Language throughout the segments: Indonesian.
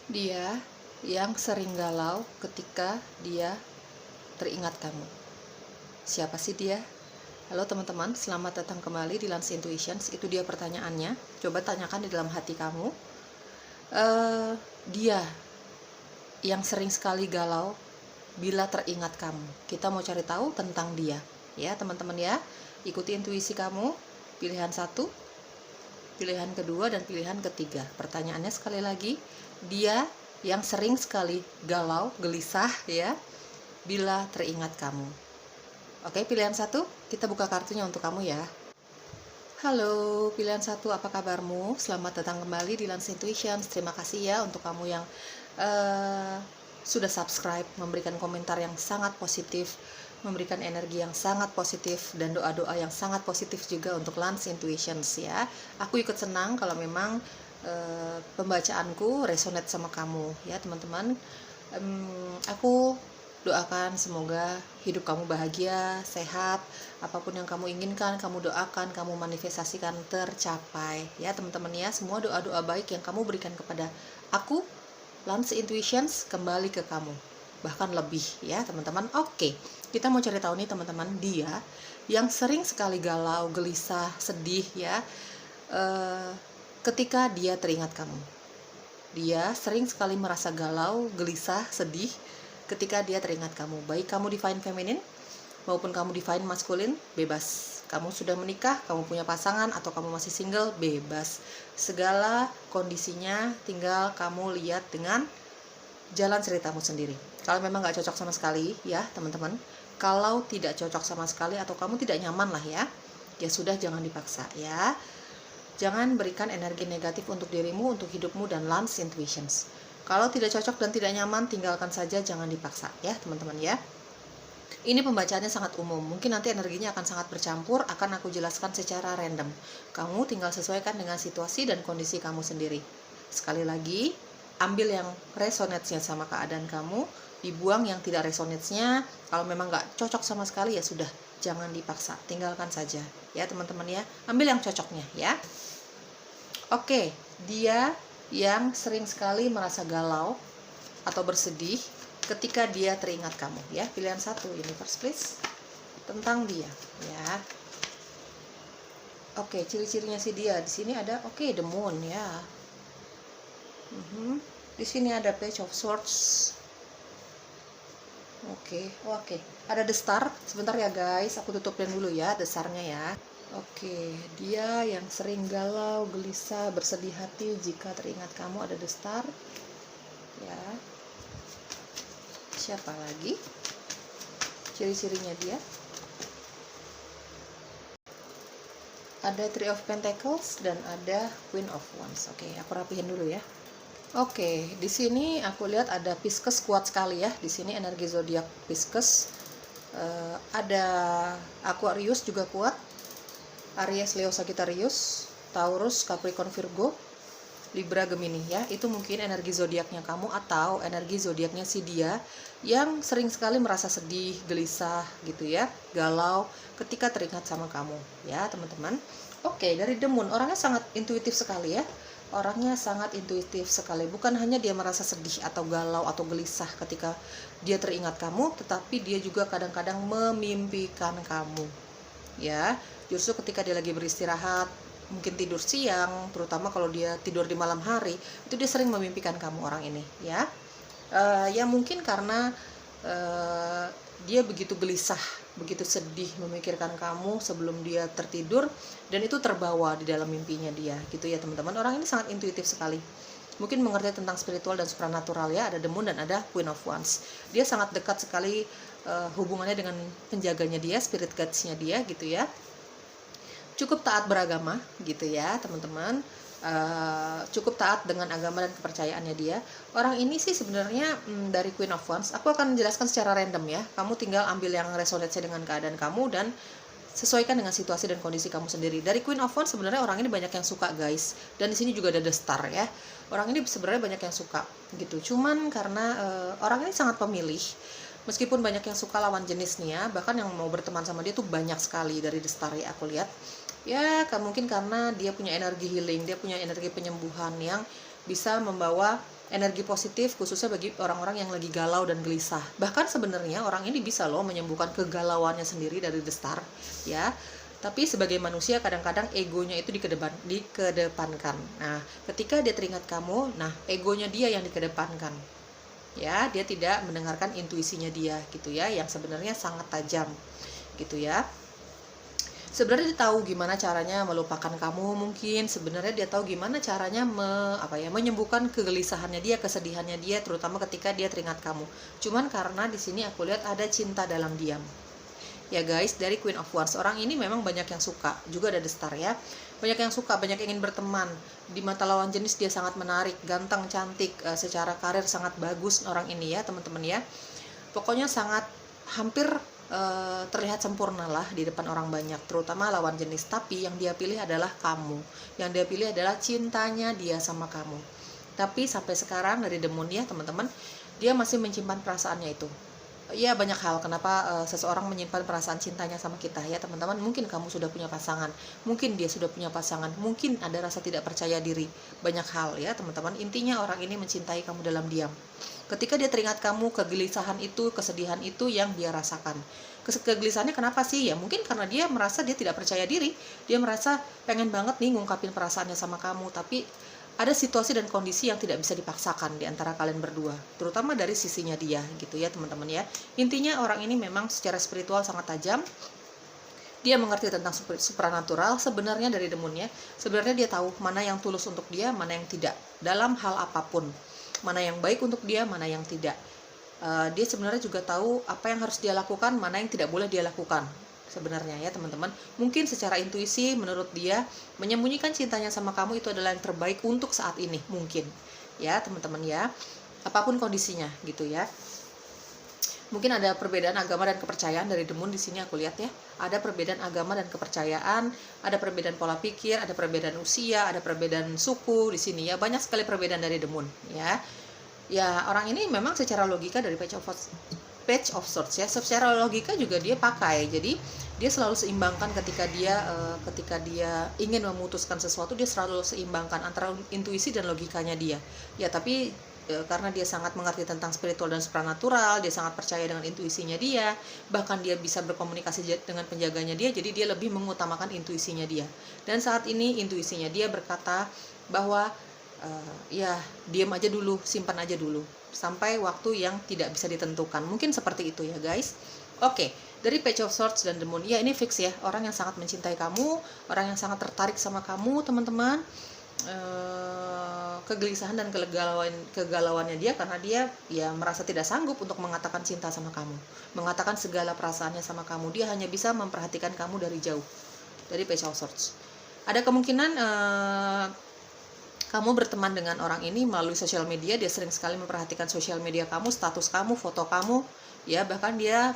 Dia yang sering galau ketika dia teringat kamu. Siapa sih dia? Halo teman-teman, selamat datang kembali di Lance Intuitions. Itu dia pertanyaannya. Coba tanyakan di dalam hati kamu. Dia yang sering sekali galau bila teringat kamu. Kita mau cari tahu tentang dia. Ya teman-teman ya, ikuti intuisi kamu. Pilihan satu, pilihan kedua, dan pilihan ketiga. Pertanyaannya sekali lagi, dia yang sering sekali galau, gelisah ya, bila teringat kamu. Oke, pilihan satu, kita buka kartunya untuk kamu ya. Halo, pilihan satu, apa kabarmu? Selamat datang kembali di Lance Intuitions. Terima kasih ya untuk kamu yang sudah subscribe, memberikan komentar yang sangat positif, memberikan energi yang sangat positif, dan doa-doa yang sangat positif juga untuk Lance Intuitions ya. Aku ikut senang kalau memang pembacaanku resonate sama kamu ya teman-teman. Aku doakan semoga hidup kamu bahagia, sehat, apapun yang kamu inginkan, kamu doakan, kamu manifestasikan tercapai ya teman-teman ya. Semua doa-doa baik yang kamu berikan kepada aku, Lance Intuitions, kembali ke kamu, bahkan lebih ya teman-teman. Oke, kita mau cari tahu nih teman-teman, dia yang sering sekali galau, gelisah, sedih ya, ketika dia teringat kamu. Dia sering sekali merasa galau, gelisah, sedih ketika dia teringat kamu. Baik kamu divine feminine maupun kamu divine masculine, bebas. Kamu sudah menikah, kamu punya pasangan, atau kamu masih single, bebas. Segala kondisinya tinggal kamu lihat dengan jalan ceritamu sendiri. Kalau memang gak cocok sama sekali ya teman-teman, kalau tidak cocok sama sekali atau kamu tidak nyaman lah ya, ya sudah, jangan dipaksa ya. Jangan berikan energi negatif untuk dirimu, untuk hidupmu, dan Lance Intuitions. Kalau tidak cocok dan tidak nyaman, tinggalkan saja, jangan dipaksa ya teman-teman ya. Ini pembacaannya sangat umum, mungkin nanti energinya akan sangat bercampur, akan aku jelaskan secara random. Kamu tinggal sesuaikan dengan situasi dan kondisi kamu sendiri. Sekali lagi, ambil yang resonate-nya sama keadaan kamu, dibuang yang tidak resonate-nya. Kalau memang gak cocok sama sekali, ya sudah, jangan dipaksa, tinggalkan saja ya teman-teman ya. Ambil yang cocoknya ya. Oke, dia yang sering sekali merasa galau atau bersedih ketika dia teringat kamu ya. Pilihan satu, universe please, tentang dia ya. Oke, ciri-cirinya si dia di sini ada, oke, the moon ya. Di sini ada page of swords. Oke, ada the star. Sebentar ya guys, aku tutupin dulu ya the starnya ya. Oke, dia yang sering galau, gelisah, bersedih hati jika teringat kamu, ada the star ya. Siapa lagi ciri-cirinya dia? Ada Three of Pentacles dan ada Queen of Wands. Oke, aku rapihin dulu ya. Oke, di sini aku lihat ada Pisces kuat sekali ya. Di sini energi zodiak Pisces. Ada Aquarius juga kuat. Aries, Leo, Sagittarius, Taurus, Capricorn, Virgo, Libra, Gemini ya. Itu mungkin energi zodiaknya kamu atau energi zodiaknya si dia yang sering sekali merasa sedih, gelisah gitu ya, galau ketika teringat sama kamu ya teman-teman. Oke, dari The Moon, orangnya sangat intuitif sekali ya. Orangnya sangat intuitif sekali. Bukan hanya dia merasa sedih atau galau atau gelisah ketika dia teringat kamu, tetapi dia juga kadang-kadang memimpikan kamu ya. Justru ketika dia lagi beristirahat, mungkin tidur siang, terutama kalau dia tidur di malam hari, itu dia sering memimpikan kamu orang ini ya. Ya mungkin karena dia begitu gelisah, begitu sedih memikirkan kamu sebelum dia tertidur, dan itu terbawa di dalam mimpinya dia gitu ya teman-teman. Orang ini sangat intuitif sekali, mungkin mengerti tentang spiritual dan supranatural ya. Ada The Moon dan ada Queen of Wands. Dia sangat dekat sekali hubungannya dengan penjaganya dia, spirit guides-nya dia gitu ya. Cukup taat beragama gitu ya teman-teman. Cukup taat dengan agama dan kepercayaannya dia. Orang ini sih sebenarnya dari Queen of Wands, aku akan menjelaskan secara random ya. Kamu tinggal ambil yang resonate dengan keadaan kamu dan sesuaikan dengan situasi dan kondisi kamu sendiri. Dari Queen of Wands sebenarnya orang ini banyak yang suka guys, dan di sini juga ada the star ya. Orang ini sebenarnya banyak yang suka gitu. Cuman karena orang ini sangat pemilih, meskipun banyak yang suka lawan jenisnya, bahkan yang mau berteman sama dia tuh banyak sekali dari the star ya aku lihat. Ya mungkin karena dia punya energi healing, dia punya energi penyembuhan yang bisa membawa energi positif khususnya bagi orang-orang yang lagi galau dan gelisah. Bahkan sebenarnya orang ini bisa loh menyembuhkan kegalauannya sendiri dari The Star, ya. Tapi sebagai manusia kadang-kadang egonya itu dikedepankan. Nah, ketika dia teringat kamu, nah egonya dia yang dikedepankan. Ya, dia tidak mendengarkan intuisinya dia gitu ya, yang sebenarnya sangat tajam gitu ya. Sebenarnya dia tahu gimana caranya melupakan kamu, mungkin sebenarnya dia tahu gimana caranya menyembuhkan kegelisahannya dia, kesedihannya dia, terutama ketika dia teringat kamu. Cuman karena di sini aku lihat ada cinta dalam diam. Ya guys, dari Queen of Wands, orang ini memang banyak yang suka, juga ada The Star ya. Banyak yang suka, banyak yang ingin berteman. Di mata lawan jenis dia sangat menarik, ganteng, cantik, secara karir sangat bagus orang ini ya teman-teman ya. Pokoknya sangat hampir terlihat sempurna lah di depan orang banyak, terutama lawan jenis. Tapi yang dia pilih adalah kamu, yang dia pilih adalah cintanya dia sama kamu. Tapi sampai sekarang dari The Moon ya teman-teman, dia masih menyimpan perasaannya itu. Ya banyak hal kenapa seseorang menyimpan perasaan cintanya sama kita ya teman-teman. Mungkin kamu sudah punya pasangan, mungkin dia sudah punya pasangan, mungkin ada rasa tidak percaya diri, banyak hal ya teman-teman. Intinya orang ini mencintai kamu dalam diam. Ketika dia teringat kamu, kegelisahan itu, kesedihan itu yang dia rasakan. Kegelisahannya kenapa sih? Ya mungkin karena dia merasa dia tidak percaya diri, dia merasa pengen banget nih ngungkapin perasaannya sama kamu, tapi ada situasi dan kondisi yang tidak bisa dipaksakan di antara kalian berdua, terutama dari sisinya dia gitu ya teman-teman ya. Intinya orang ini memang secara spiritual sangat tajam. Dia mengerti tentang supranatural sebenarnya dari The Moon ya. Sebenarnya dia tahu mana yang tulus untuk dia, mana yang tidak, dalam hal apapun. Mana yang baik untuk dia, mana yang tidak. Dia sebenarnya juga tahu apa yang harus dia lakukan, mana yang tidak boleh dia lakukan sebenarnya ya teman-teman. Mungkin secara intuisi menurut dia menyembunyikan cintanya sama kamu itu adalah yang terbaik untuk saat ini, mungkin ya teman-teman ya, apapun kondisinya gitu ya. Mungkin ada perbedaan agama dan kepercayaan dari The Moon di sini aku lihat ya. Ada perbedaan agama dan kepercayaan, ada perbedaan pola pikir, ada perbedaan usia, ada perbedaan suku di sini ya. Banyak sekali perbedaan dari The Moon ya. Ya orang ini memang secara logika dari Page of Swords ya, secara logika juga dia pakai. Jadi dia selalu seimbangkan ketika dia ingin memutuskan sesuatu, dia selalu seimbangkan antara intuisi dan logikanya dia. Ya tapi karena dia sangat mengerti tentang spiritual dan supranatural, dia sangat percaya dengan intuisinya dia, bahkan dia bisa berkomunikasi dengan penjaganya dia, jadi dia lebih mengutamakan intuisinya dia. Dan saat ini intuisinya dia berkata bahwa ya diam aja dulu, simpan aja dulu sampai waktu yang tidak bisa ditentukan. Mungkin seperti itu ya guys. Oke, dari Page of Swords dan The Moon ya, ini fix ya, orang yang sangat mencintai kamu, orang yang sangat tertarik sama kamu teman-teman. Kegelisahan dan kegalauannya dia karena dia ya merasa tidak sanggup untuk mengatakan cinta sama kamu, mengatakan segala perasaannya sama kamu. Dia hanya bisa memperhatikan kamu dari jauh. Dari Page of Swords ada kemungkinan kamu berteman dengan orang ini melalui sosial media. Dia sering sekali memperhatikan sosial media kamu, status kamu, foto kamu ya. Bahkan dia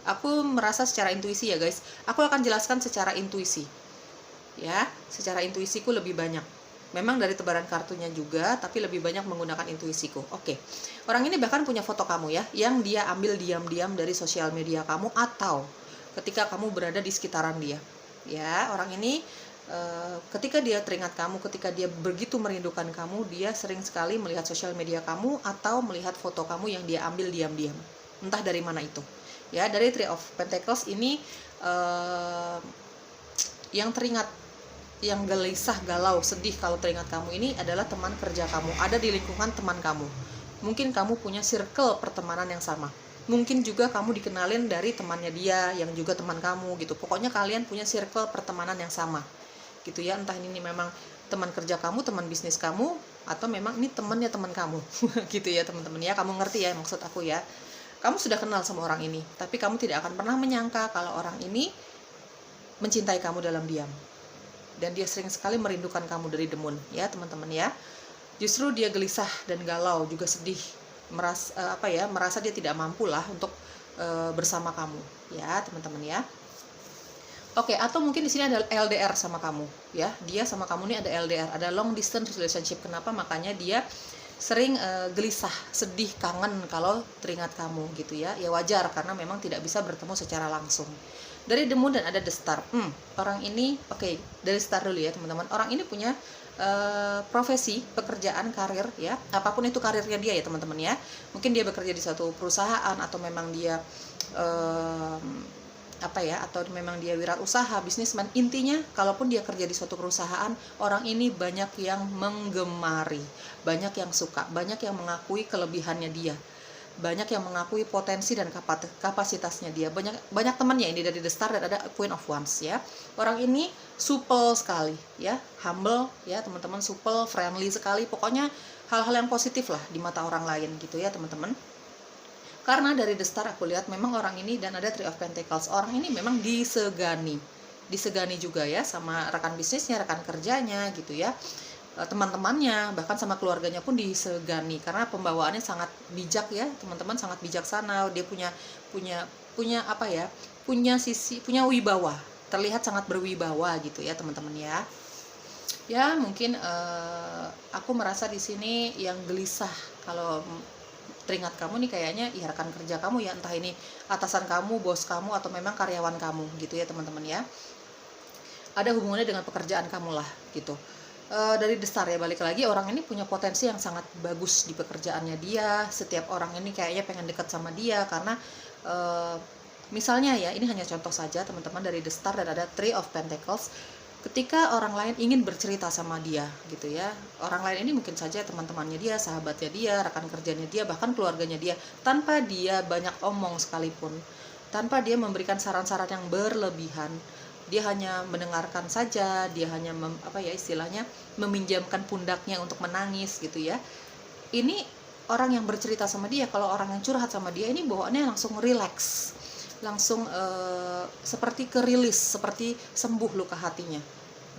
aku merasa secara intuisi ya guys, aku akan jelaskan secara intuisi ya, secara intuisiku lebih banyak. Memang dari tebaran kartunya juga, tapi lebih banyak menggunakan intuisiku. Oke, orang ini bahkan punya foto kamu ya, yang dia ambil diam-diam dari sosial media kamu atau ketika kamu berada di sekitaran dia. Ya, orang ini ketika dia teringat kamu, ketika dia begitu merindukan kamu, dia sering sekali melihat sosial media kamu atau melihat foto kamu yang dia ambil diam-diam. Entah dari mana itu. Ya, dari Three of Pentacles ini yang teringat, yang gelisah, galau, sedih kalau teringat kamu ini adalah teman kerja kamu, ada di lingkungan teman kamu. Mungkin kamu punya circle pertemanan yang sama. Mungkin juga kamu dikenalin dari temannya dia yang juga teman kamu gitu. Pokoknya kalian punya circle pertemanan yang sama. Gitu ya, entah ini memang teman kerja kamu, teman bisnis kamu, atau memang ini temannya teman kamu. Gitu ya teman-teman ya, kamu ngerti ya maksud aku ya. Kamu sudah kenal sama orang ini, tapi kamu tidak akan pernah menyangka kalau orang ini mencintai kamu dalam diam. Dan dia sering sekali merindukan kamu dari The Moon ya teman-teman ya. Justru dia gelisah dan galau, juga sedih, merasa dia tidak mampu lah untuk bersama kamu ya teman-teman ya. Oke, atau mungkin di sini ada LDR sama kamu ya. Dia sama kamu ini ada LDR, ada long distance relationship. Kenapa? Makanya dia sering gelisah, sedih, kangen kalau teringat kamu gitu ya. Ya wajar karena memang tidak bisa bertemu secara langsung. Dari The Moon dan ada The Star. Orang ini, oke, dari Star dulu ya teman-teman. Orang ini punya profesi, pekerjaan, karir ya, apapun itu karirnya dia ya teman-teman ya. Mungkin dia bekerja di suatu perusahaan atau memang dia atau memang dia wirausaha, bisnismen. Intinya kalaupun dia kerja di suatu perusahaan, orang ini banyak yang menggemari, banyak yang suka, banyak yang mengakui kelebihannya dia, banyak yang mengakui potensi dan kapasitasnya dia. Banyak temannya ini dari The Star, dan ada Queen of Wands ya. Orang ini supel sekali ya, humble ya teman-teman, supel, friendly sekali, pokoknya hal-hal yang positif lah di mata orang lain gitu ya teman-teman. Karena dari The Star aku lihat memang orang ini, dan ada Three of Pentacles, orang ini memang disegani juga ya, sama rekan bisnisnya, rekan kerjanya gitu ya, teman-temannya, bahkan sama keluarganya pun disegani, karena pembawaannya sangat bijak ya teman-teman, sangat bijaksana. Dia punya wibawa, terlihat sangat berwibawa gitu ya teman-teman ya. Ya mungkin aku merasa di sini yang gelisah kalau teringat kamu nih, kayaknya ya rekan kerja kamu ya, entah ini atasan kamu, bos kamu, atau memang karyawan kamu gitu ya teman-teman ya. Ada hubungannya dengan pekerjaan kamu lah gitu. Dari The Star ya, balik lagi, orang ini punya potensi yang sangat bagus di pekerjaannya dia. Setiap orang ini kayaknya pengen dekat sama dia karena misalnya ya, ini hanya contoh saja teman-teman, dari The Star dan ada Three of Pentacles. Ketika orang lain ingin bercerita sama dia gitu ya, orang lain ini mungkin saja teman-temannya dia, sahabatnya dia, rekan kerjanya dia, bahkan keluarganya dia, tanpa dia banyak omong sekalipun, tanpa dia memberikan saran-saran yang berlebihan, dia hanya mendengarkan saja, dia hanya istilahnya meminjamkan pundaknya untuk menangis gitu ya. Ini orang yang bercerita sama dia, kalau orang yang curhat sama dia, ini bawaannya langsung relax, langsung seperti kerilis, seperti sembuh luka hatinya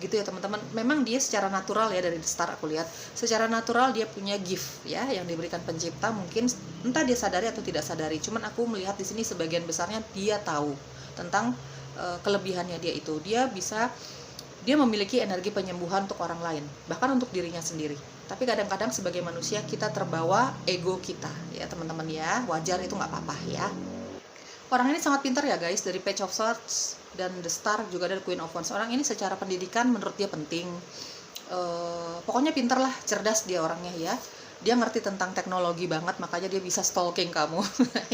gitu ya teman-teman. Memang dia secara natural ya, dari The Star aku lihat secara natural dia punya gift ya, yang diberikan pencipta, mungkin entah dia sadari atau tidak sadari. Cuman aku melihat di sini sebagian besarnya dia tahu tentang kelebihannya dia itu. Dia memiliki energi penyembuhan untuk orang lain, bahkan untuk dirinya sendiri. Tapi kadang-kadang sebagai manusia kita terbawa ego kita ya teman-teman ya, wajar, itu nggak apa-apa ya. Orang ini sangat pintar ya guys, dari Page of Swords dan The Star, juga dari Queen of Wands. Orang ini secara pendidikan menurut dia penting, pokoknya pintar lah, cerdas dia orangnya ya. Dia ngerti tentang teknologi banget, makanya dia bisa stalking kamu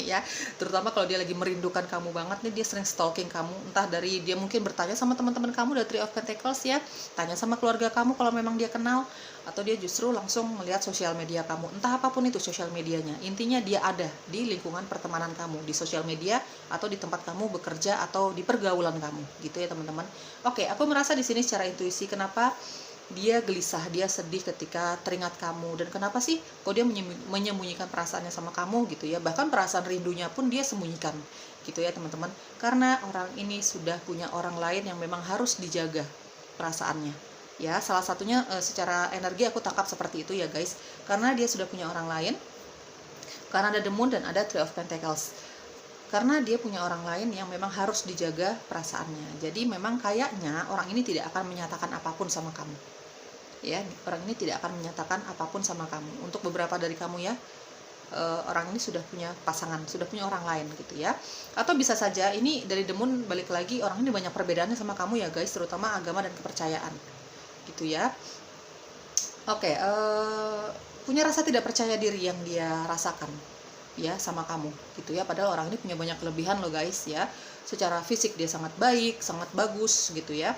ya. Terutama kalau dia lagi merindukan kamu banget nih, dia sering stalking kamu. Entah dari dia mungkin bertanya sama teman-teman kamu dari Three of Pentacles ya, tanya sama keluarga kamu kalau memang dia kenal, atau dia justru langsung melihat sosial media kamu. Entah apapun itu sosial medianya, intinya dia ada di lingkungan pertemanan kamu, di sosial media, atau di tempat kamu bekerja, atau di pergaulan kamu gitu ya teman-teman. Oke, aku merasa di sini secara intuisi kenapa dia gelisah, dia sedih ketika teringat kamu, dan kenapa sih kok dia menyembunyikan perasaannya sama kamu gitu ya, bahkan perasaan rindunya pun dia sembunyikan gitu ya teman-teman. Karena orang ini sudah punya orang lain yang memang harus dijaga perasaannya ya. Salah satunya secara energi aku tangkap seperti itu ya guys, karena dia sudah punya orang lain, karena ada The Moon dan ada Three of Pentacles, karena dia punya orang lain yang memang harus dijaga perasaannya. Jadi memang kayaknya orang ini tidak akan menyatakan apapun sama kamu ya. Orang ini tidak akan menyatakan apapun sama kamu. Untuk beberapa dari kamu ya, orang ini sudah punya pasangan, sudah punya orang lain gitu ya. Atau bisa saja ini dari The Moon, balik lagi, orang ini banyak perbedaannya sama kamu ya guys, terutama agama dan kepercayaan gitu ya. Oke, punya rasa tidak percaya diri yang dia rasakan ya sama kamu gitu ya. Padahal orang ini punya banyak kelebihan loh guys ya. Secara fisik dia sangat baik, sangat bagus gitu ya.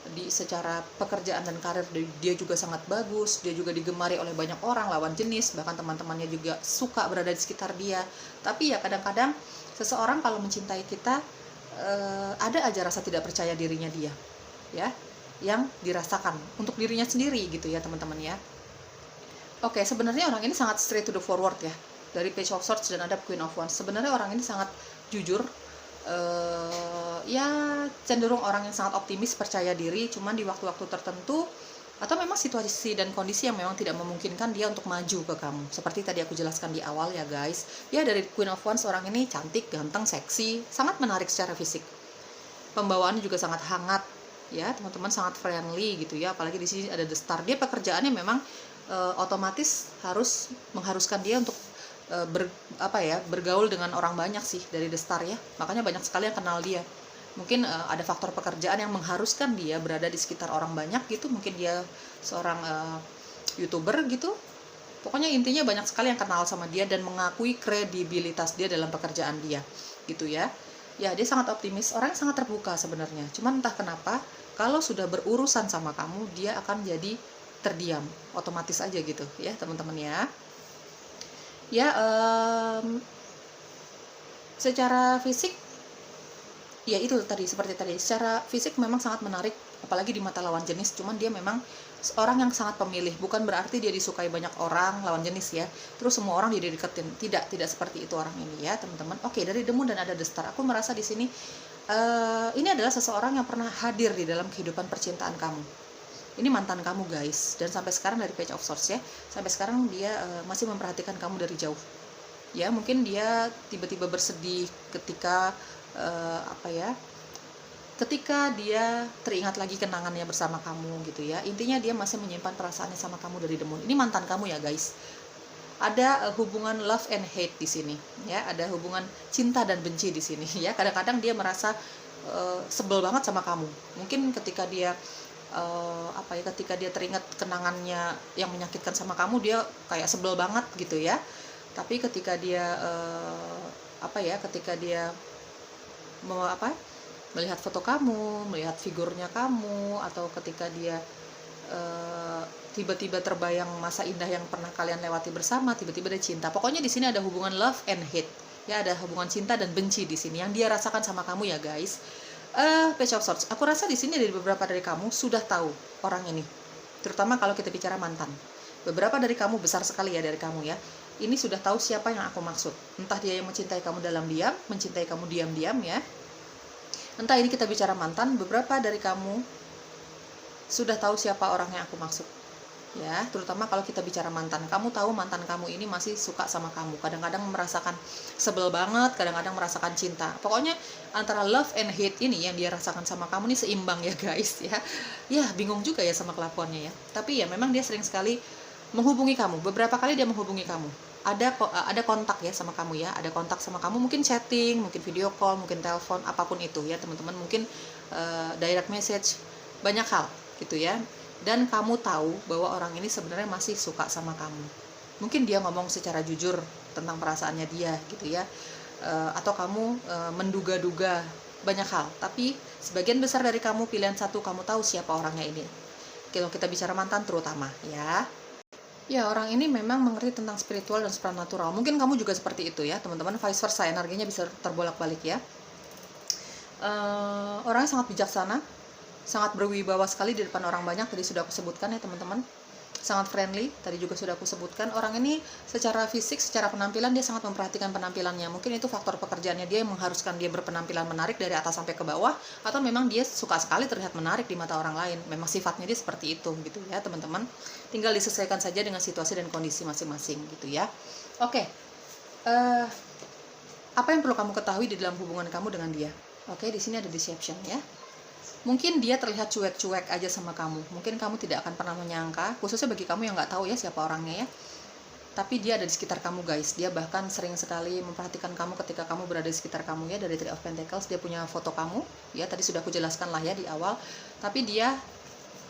Secara pekerjaan dan karir dia juga sangat bagus. Dia juga digemari oleh banyak orang, lawan jenis, bahkan teman-temannya juga suka berada di sekitar dia. Tapi ya kadang-kadang seseorang kalau mencintai kita, ada aja rasa tidak percaya dirinya dia ya, yang dirasakan untuk dirinya sendiri gitu ya teman-teman ya. Oke, sebenarnya orang ini sangat straight to the forward ya, dari Page of Swords dan ada Queen of Wands. Sebenarnya orang ini sangat jujur, ya cenderung orang yang sangat optimis, percaya diri. Cuman di waktu-waktu tertentu atau memang situasi dan kondisi yang memang tidak memungkinkan dia untuk maju ke kamu, seperti tadi aku jelaskan di awal ya guys ya. Dari Queen of Wands, orang ini cantik, ganteng, seksi, sangat menarik secara fisik, pembawaannya juga sangat hangat ya teman-teman, sangat friendly gitu ya. Apalagi di sini ada The Star, dia pekerjaannya memang otomatis mengharuskan dia untuk bergaul dengan orang banyak sih dari The Star ya. Makanya banyak sekali yang kenal dia. Mungkin ada faktor pekerjaan yang mengharuskan dia berada di sekitar orang banyak gitu, mungkin dia seorang YouTuber gitu. Pokoknya intinya banyak sekali yang kenal sama dia dan mengakui kredibilitas dia dalam pekerjaan dia gitu ya. Ya, dia sangat optimis, orang yang sangat terbuka sebenarnya. Cuman entah kenapa kalau sudah berurusan sama kamu, dia akan jadi terdiam, otomatis aja gitu ya teman-teman ya. Ya, secara fisik, ya itu tadi, seperti tadi, secara fisik memang sangat menarik, apalagi di mata lawan jenis. Cuman dia memang orang yang sangat pemilih, bukan berarti dia disukai banyak orang lawan jenis ya, terus semua orang dia deketin, tidak seperti itu orang ini ya teman-teman. Oke, dari The Moon dan ada The Star, aku merasa di sini ini adalah seseorang yang pernah hadir di dalam kehidupan percintaan kamu. Ini mantan kamu guys, dan sampai sekarang dari Page of Swords ya, sampai sekarang dia masih memperhatikan kamu dari jauh. Ya, mungkin dia tiba-tiba bersedih ketika ketika dia teringat lagi kenangannya bersama kamu gitu ya. Intinya dia masih menyimpan perasaannya sama kamu dari The Moon. Ini mantan kamu ya guys. Ada hubungan love and hate di sini ya, ada hubungan cinta dan benci di sini ya. Kadang-kadang dia merasa sebel banget sama kamu. Mungkin ketika dia ketika dia teringat kenangannya yang menyakitkan sama kamu, dia kayak sebel banget gitu ya. Tapi ketika dia ketika dia melihat foto kamu, melihat figurnya kamu, atau ketika dia tiba-tiba terbayang masa indah yang pernah kalian lewati bersama, tiba-tiba dia cinta. Pokoknya di sini ada hubungan love and hate. Ya, ada hubungan cinta dan benci di sini yang dia rasakan sama kamu ya guys. Page of Swords, aku rasa di sini dari beberapa dari kamu sudah tahu orang ini. Terutama kalau kita bicara mantan. Beberapa dari kamu, besar sekali ya dari kamu ya, ini sudah tahu siapa yang aku maksud. Entah dia yang mencintai kamu dalam diam, mencintai kamu diam-diam ya. Entah ini kita bicara mantan, beberapa dari kamu sudah tahu siapa orang yang aku maksud. Ya, terutama kalau kita bicara mantan. Kamu tahu mantan kamu ini masih suka sama kamu. Kadang-kadang merasakan sebel banget, kadang-kadang merasakan cinta. Pokoknya antara love and hate ini yang dia rasakan sama kamu ini seimbang ya guys ya. Ya, bingung juga ya sama kelakuannya ya. Tapi ya memang dia sering sekali menghubungi kamu. Beberapa kali dia menghubungi kamu. Ada kontak ya sama kamu ya, ada kontak sama kamu, mungkin chatting, mungkin video call, mungkin telepon, apapun itu ya teman-teman, mungkin direct message, banyak hal gitu ya. Dan kamu tahu bahwa orang ini sebenarnya masih suka sama kamu. Mungkin dia ngomong secara jujur tentang perasaannya dia gitu ya, atau kamu menduga-duga banyak hal. Tapi sebagian besar dari kamu, pilihan satu, kamu tahu siapa orangnya ini. Kalau kita bicara mantan terutama ya. Ya, orang ini memang mengerti tentang spiritual dan supernatural. Mungkin kamu juga seperti itu ya, teman-teman. Vice versa, energinya bisa terbolak-balik ya. Orangnya sangat bijaksana, sangat berwibawa sekali di depan orang banyak. Tadi sudah aku sebutkan ya, teman-teman. Sangat friendly, tadi juga sudah aku sebutkan. Orang ini secara fisik, secara penampilan, dia sangat memperhatikan penampilannya. Mungkin itu faktor pekerjaannya dia yang mengharuskan dia berpenampilan menarik dari atas sampai ke bawah, atau memang dia suka sekali terlihat menarik di mata orang lain. Memang sifatnya dia seperti itu gitu ya teman-teman. Tinggal disesuaikan saja dengan situasi dan kondisi masing-masing gitu ya. Oke, apa yang perlu kamu ketahui di dalam hubungan kamu dengan dia? Oke, di sini ada deception ya. Mungkin dia terlihat cuek-cuek aja sama kamu. Mungkin kamu tidak akan pernah menyangka, khususnya bagi kamu yang nggak tahu ya siapa orangnya ya. Tapi dia ada di sekitar kamu guys. Dia bahkan sering sekali memperhatikan kamu ketika kamu berada di sekitar kamu ya. Dari Three of Pentacles, dia punya foto kamu ya. Tadi sudah aku jelaskan lah ya di awal. Tapi dia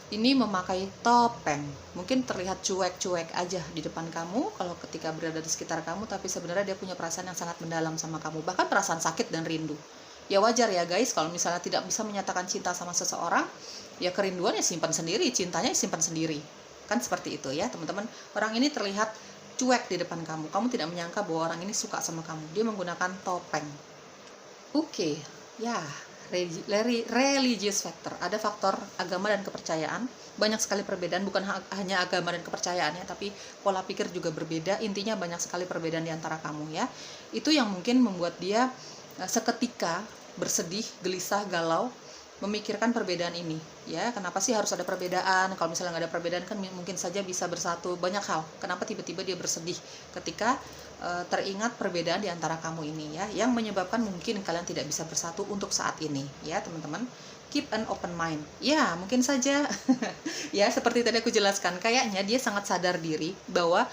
ini memakai topeng. Mungkin terlihat cuek-cuek aja di depan kamu kalau ketika berada di sekitar kamu. Tapi sebenarnya dia punya perasaan yang sangat mendalam sama kamu. Bahkan perasaan sakit dan rindu. Ya wajar ya guys, kalau misalnya tidak bisa menyatakan cinta sama seseorang, ya kerinduannya simpan sendiri, cintanya simpan sendiri. Kan seperti itu ya teman-teman. Orang ini terlihat cuek di depan kamu. Kamu tidak menyangka bahwa orang ini suka sama kamu. Dia menggunakan topeng. Oke, ya, religious factor. Ada faktor agama dan kepercayaan. Banyak sekali perbedaan, bukan hanya agama dan kepercayaan ya, tapi pola pikir juga berbeda. Intinya banyak sekali perbedaan di antara kamu ya. Itu yang mungkin membuat dia seketika bersedih, gelisah, galau, memikirkan perbedaan ini ya. Kenapa sih harus ada perbedaan? Kalau misalnya nggak ada perbedaan kan mungkin saja bisa bersatu. Banyak hal. Kenapa tiba-tiba dia bersedih ketika teringat perbedaan di antara kamu ini ya, yang menyebabkan mungkin kalian tidak bisa bersatu untuk saat ini ya teman-teman. Keep an open mind. Ya mungkin saja ya seperti tadi aku jelaskan, kayaknya dia sangat sadar diri bahwa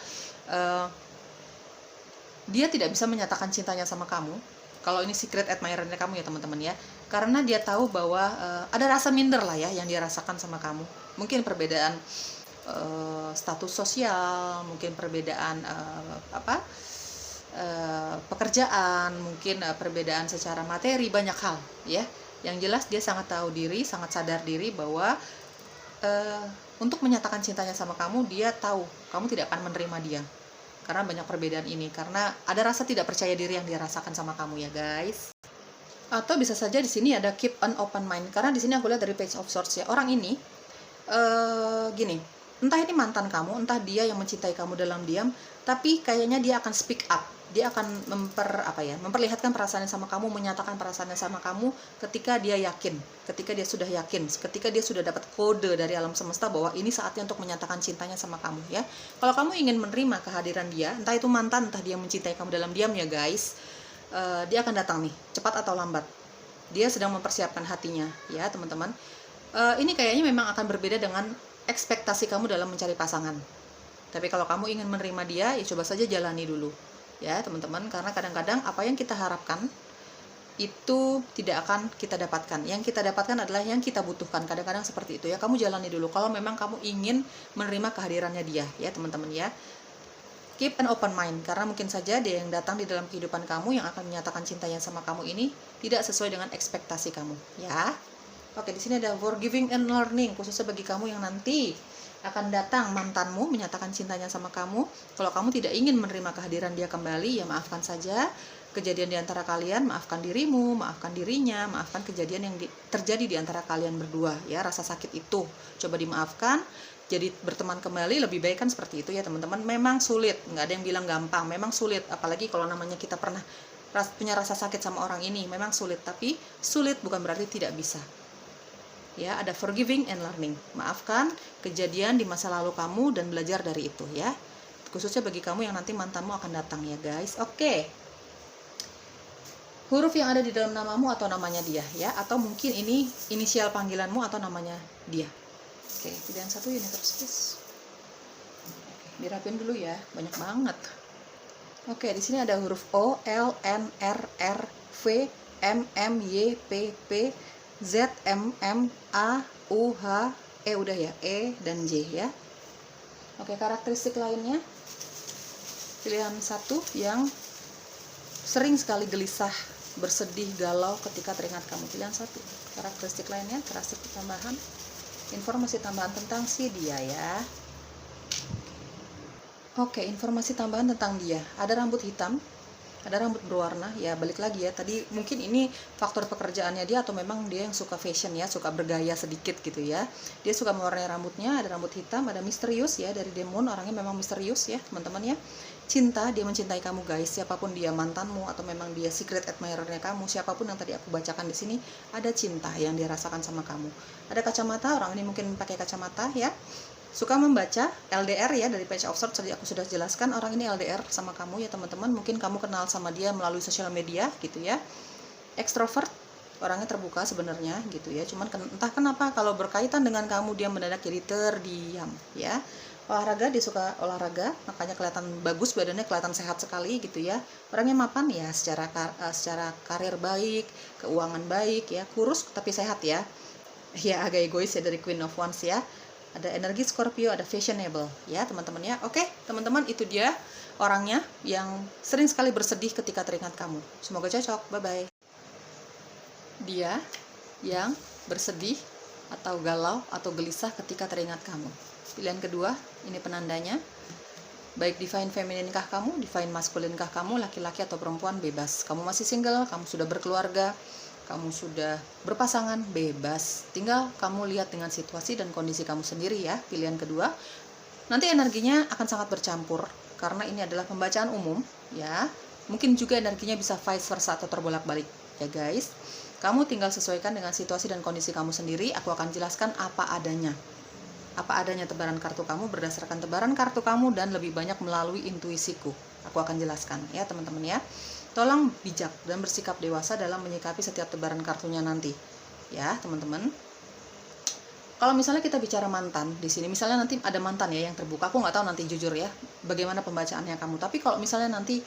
dia tidak bisa menyatakan cintanya sama kamu. Kalau ini secret admirer-nya kamu ya teman-teman ya, karena dia tahu bahwa ada rasa minder lah ya yang dia rasakan sama kamu. Mungkin perbedaan status sosial, mungkin perbedaan pekerjaan, mungkin perbedaan secara materi, banyak hal ya. Yang jelas dia sangat tahu diri, sangat sadar diri bahwa untuk menyatakan cintanya sama kamu, dia tahu kamu tidak akan menerima dia karena banyak perbedaan ini, karena ada rasa tidak percaya diri yang dia rasakan sama kamu ya guys. Atau bisa saja di sini ada keep an open mind, karena di sini aku lihat dari Page of Swords ya, orang ini gini, entah ini mantan kamu, entah dia yang mencintai kamu dalam diam, tapi kayaknya dia akan speak up, dia akan memperlihatkan perasaannya sama kamu, menyatakan perasaannya sama kamu ketika dia yakin, ketika dia sudah yakin, ketika dia sudah dapat kode dari alam semesta bahwa ini saatnya untuk menyatakan cintanya sama kamu ya. Kalau kamu ingin menerima kehadiran dia, entah itu mantan, entah dia mencintai kamu dalam diam ya guys, dia akan datang nih, cepat atau lambat. Dia sedang mempersiapkan hatinya ya teman-teman. Ini kayaknya memang akan berbeda dengan ekspektasi kamu dalam mencari pasangan. Tapi kalau kamu ingin menerima dia, ya coba saja jalani dulu ya teman-teman, karena kadang-kadang apa yang kita harapkan itu tidak akan kita dapatkan. Yang kita dapatkan adalah yang kita butuhkan. Kadang-kadang seperti itu ya. Kamu jalani dulu kalau memang kamu ingin menerima kehadirannya dia ya teman-teman ya. Keep an open mind, karena mungkin saja dia yang datang di dalam kehidupan kamu yang akan menyatakan cintanya sama kamu ini tidak sesuai dengan ekspektasi kamu ya. Oke, di sini ada forgiving and learning, khususnya bagi kamu yang nanti akan datang mantanmu menyatakan cintanya sama kamu. Kalau kamu tidak ingin menerima kehadiran dia kembali, ya maafkan saja kejadian di antara kalian, maafkan dirimu, maafkan dirinya, maafkan kejadian yang terjadi di antara kalian berdua ya. Rasa sakit itu coba dimaafkan, jadi berteman kembali lebih baik kan seperti itu ya teman-teman. Memang sulit, nggak ada yang bilang gampang, memang sulit, apalagi kalau namanya kita pernah punya rasa sakit sama orang ini, memang sulit. Tapi sulit bukan berarti tidak bisa ya. Ada forgiving and learning, maafkan kejadian di masa lalu kamu dan belajar dari itu ya, khususnya bagi kamu yang nanti mantanmu akan datang ya guys. Oke, huruf yang ada di dalam namamu atau namanya dia ya, atau mungkin ini inisial panggilanmu atau namanya dia. Oke, pilihan satu universe please. Oke, dirapin dulu ya, banyak banget. Oke, di sini ada huruf O, L, N, R, R, V, M, M, Y, P, P, Z, M, M, A, U, H, E udah ya, E dan J ya. Oke, karakteristik lainnya, pilihan satu yang sering sekali gelisah, bersedih, galau ketika teringat kamu. Pilihan satu. Karakteristik lainnya, karakteristik tambahan, informasi tambahan tentang si dia ya. Oke, informasi tambahan tentang dia. Ada rambut hitam, ada rambut berwarna ya. Balik lagi ya, tadi mungkin ini faktor pekerjaannya dia, atau memang dia yang suka fashion ya, suka bergaya sedikit gitu ya. Dia suka mewarnai rambutnya, ada rambut hitam, ada misterius ya, dari Demon, orangnya memang misterius ya teman-teman ya. Cinta, dia mencintai kamu guys, siapapun dia, mantanmu atau memang dia secret admirer-nya kamu, siapapun yang tadi aku bacakan di sini, ada cinta yang dia rasakan sama kamu. Ada kacamata, orang ini mungkin pakai kacamata ya. Suka membaca, LDR ya, dari Page of Swords tadi aku sudah jelaskan, orang ini LDR sama kamu ya teman-teman. Mungkin kamu kenal sama dia melalui sosial media gitu ya. Extrovert, orangnya terbuka sebenarnya gitu ya, cuman entah kenapa kalau berkaitan dengan kamu dia mendadak jadi terdiam ya. Olahraga, dia suka olahraga, makanya kelihatan bagus badannya, kelihatan sehat sekali gitu ya. Orangnya mapan ya, secara karir baik, keuangan baik ya, kurus tapi sehat ya. Ya agak egois ya, dari Queen of Wands ya. Ada energi Scorpio, ada fashionable ya teman-teman ya. Oke teman-teman, itu dia orangnya yang sering sekali bersedih ketika teringat kamu. Semoga cocok, bye bye. Dia yang bersedih atau galau atau gelisah ketika teringat kamu. Pilihan kedua, ini penandanya, baik divine feminine kah kamu, divine masculine kah kamu, laki-laki atau perempuan, bebas. Kamu masih single, kamu sudah berkeluarga, kamu sudah berpasangan, bebas. Tinggal kamu lihat dengan situasi dan kondisi kamu sendiri ya. Pilihan kedua, nanti energinya akan sangat bercampur karena ini adalah pembacaan umum ya. Mungkin juga energinya bisa vice versa atau terbolak-balik ya guys. Kamu tinggal sesuaikan dengan situasi dan kondisi kamu sendiri. Aku akan jelaskan apa adanya. Apa adanya tebaran kartu kamu berdasarkan tebaran kartu kamu dan lebih banyak melalui intuisiku. Aku akan jelaskan ya teman-teman ya. Tolong bijak dan bersikap dewasa dalam menyikapi setiap tebaran kartunya nanti. Ya, teman-teman. Kalau misalnya kita bicara mantan di sini, misalnya nanti ada mantan ya yang terbuka. Aku nggak tahu nanti jujur ya bagaimana pembacaannya kamu. Tapi kalau misalnya nanti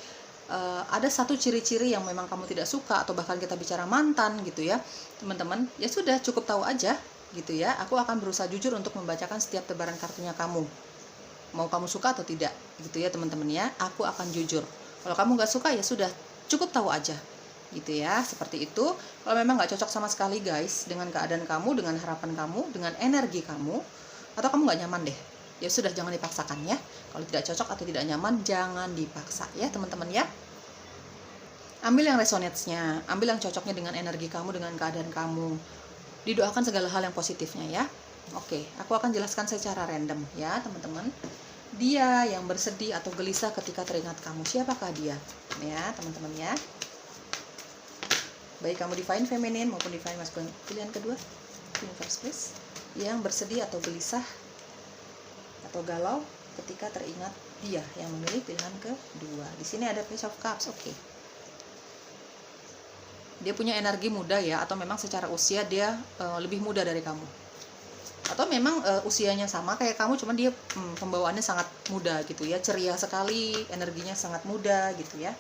ada satu ciri-ciri yang memang kamu tidak suka, atau bahkan kita bicara mantan gitu ya teman-teman, ya sudah, cukup tahu aja gitu ya. Aku akan berusaha jujur untuk membacakan setiap tebaran kartunya kamu, mau kamu suka atau tidak gitu ya teman-teman ya. Aku akan jujur. Kalau kamu nggak suka, ya sudah, cukup tahu aja gitu ya, seperti itu. Kalau memang nggak cocok sama sekali guys dengan keadaan kamu, dengan harapan kamu, dengan energi kamu, atau kamu nggak nyaman deh, ya sudah, jangan dipaksakan ya. Kalau tidak cocok atau tidak nyaman, jangan dipaksa ya teman-teman ya. Ambil yang resonates-nya, ambil yang cocoknya dengan energi kamu, dengan keadaan kamu. Didoakan segala hal yang positifnya ya. Oke, aku akan jelaskan secara random ya teman-teman. Dia yang bersedih atau gelisah ketika teringat kamu, siapakah dia ya teman-teman ya? Baik kamu divine feminine maupun divine masculine. Pilihan kedua, universe please. Yang bersedih atau gelisah atau galau ketika teringat dia, yang memilih pilihan kedua. Di sini ada Page of Cups. Oke. Dia punya energi muda ya, atau memang secara usia dia lebih muda dari kamu, atau memang usianya sama kayak kamu, cuman dia pembawaannya sangat muda gitu ya, ceria sekali, energinya sangat muda gitu ya.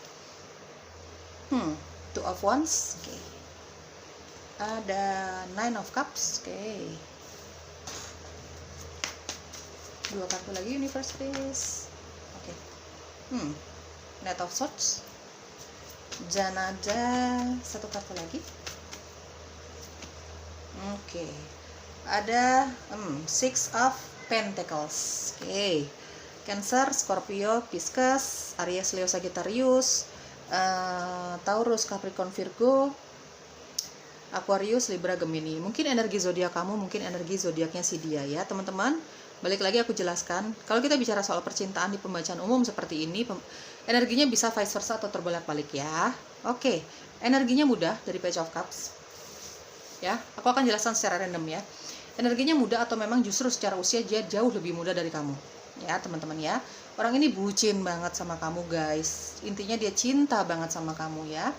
Two of Wands. Oke. Ada Nine of Cups. Oke. Dua kartu lagi, universe please. Oke. Knight of Swords. Dan ada satu kartu lagi. Oke. Ada Six of Pentacles. Oke. Cancer, Scorpio, Pisces, Aries, Leo, Sagittarius, Taurus, Capricorn, Virgo, Aquarius, Libra, Gemini. Mungkin energi zodiak kamu, mungkin energi zodiaknya si dia ya teman-teman. Balik lagi aku jelaskan, kalau kita bicara soal percintaan di pembacaan umum seperti ini, energinya bisa vice versa atau terbolak-balik ya. Oke, energinya mudah dari Page of Cups ya. Aku akan jelaskan secara random ya. Energinya muda atau memang justru secara usia dia jauh lebih muda dari kamu ya teman-teman ya. Orang ini bucin banget sama kamu guys, intinya dia cinta banget sama kamu ya.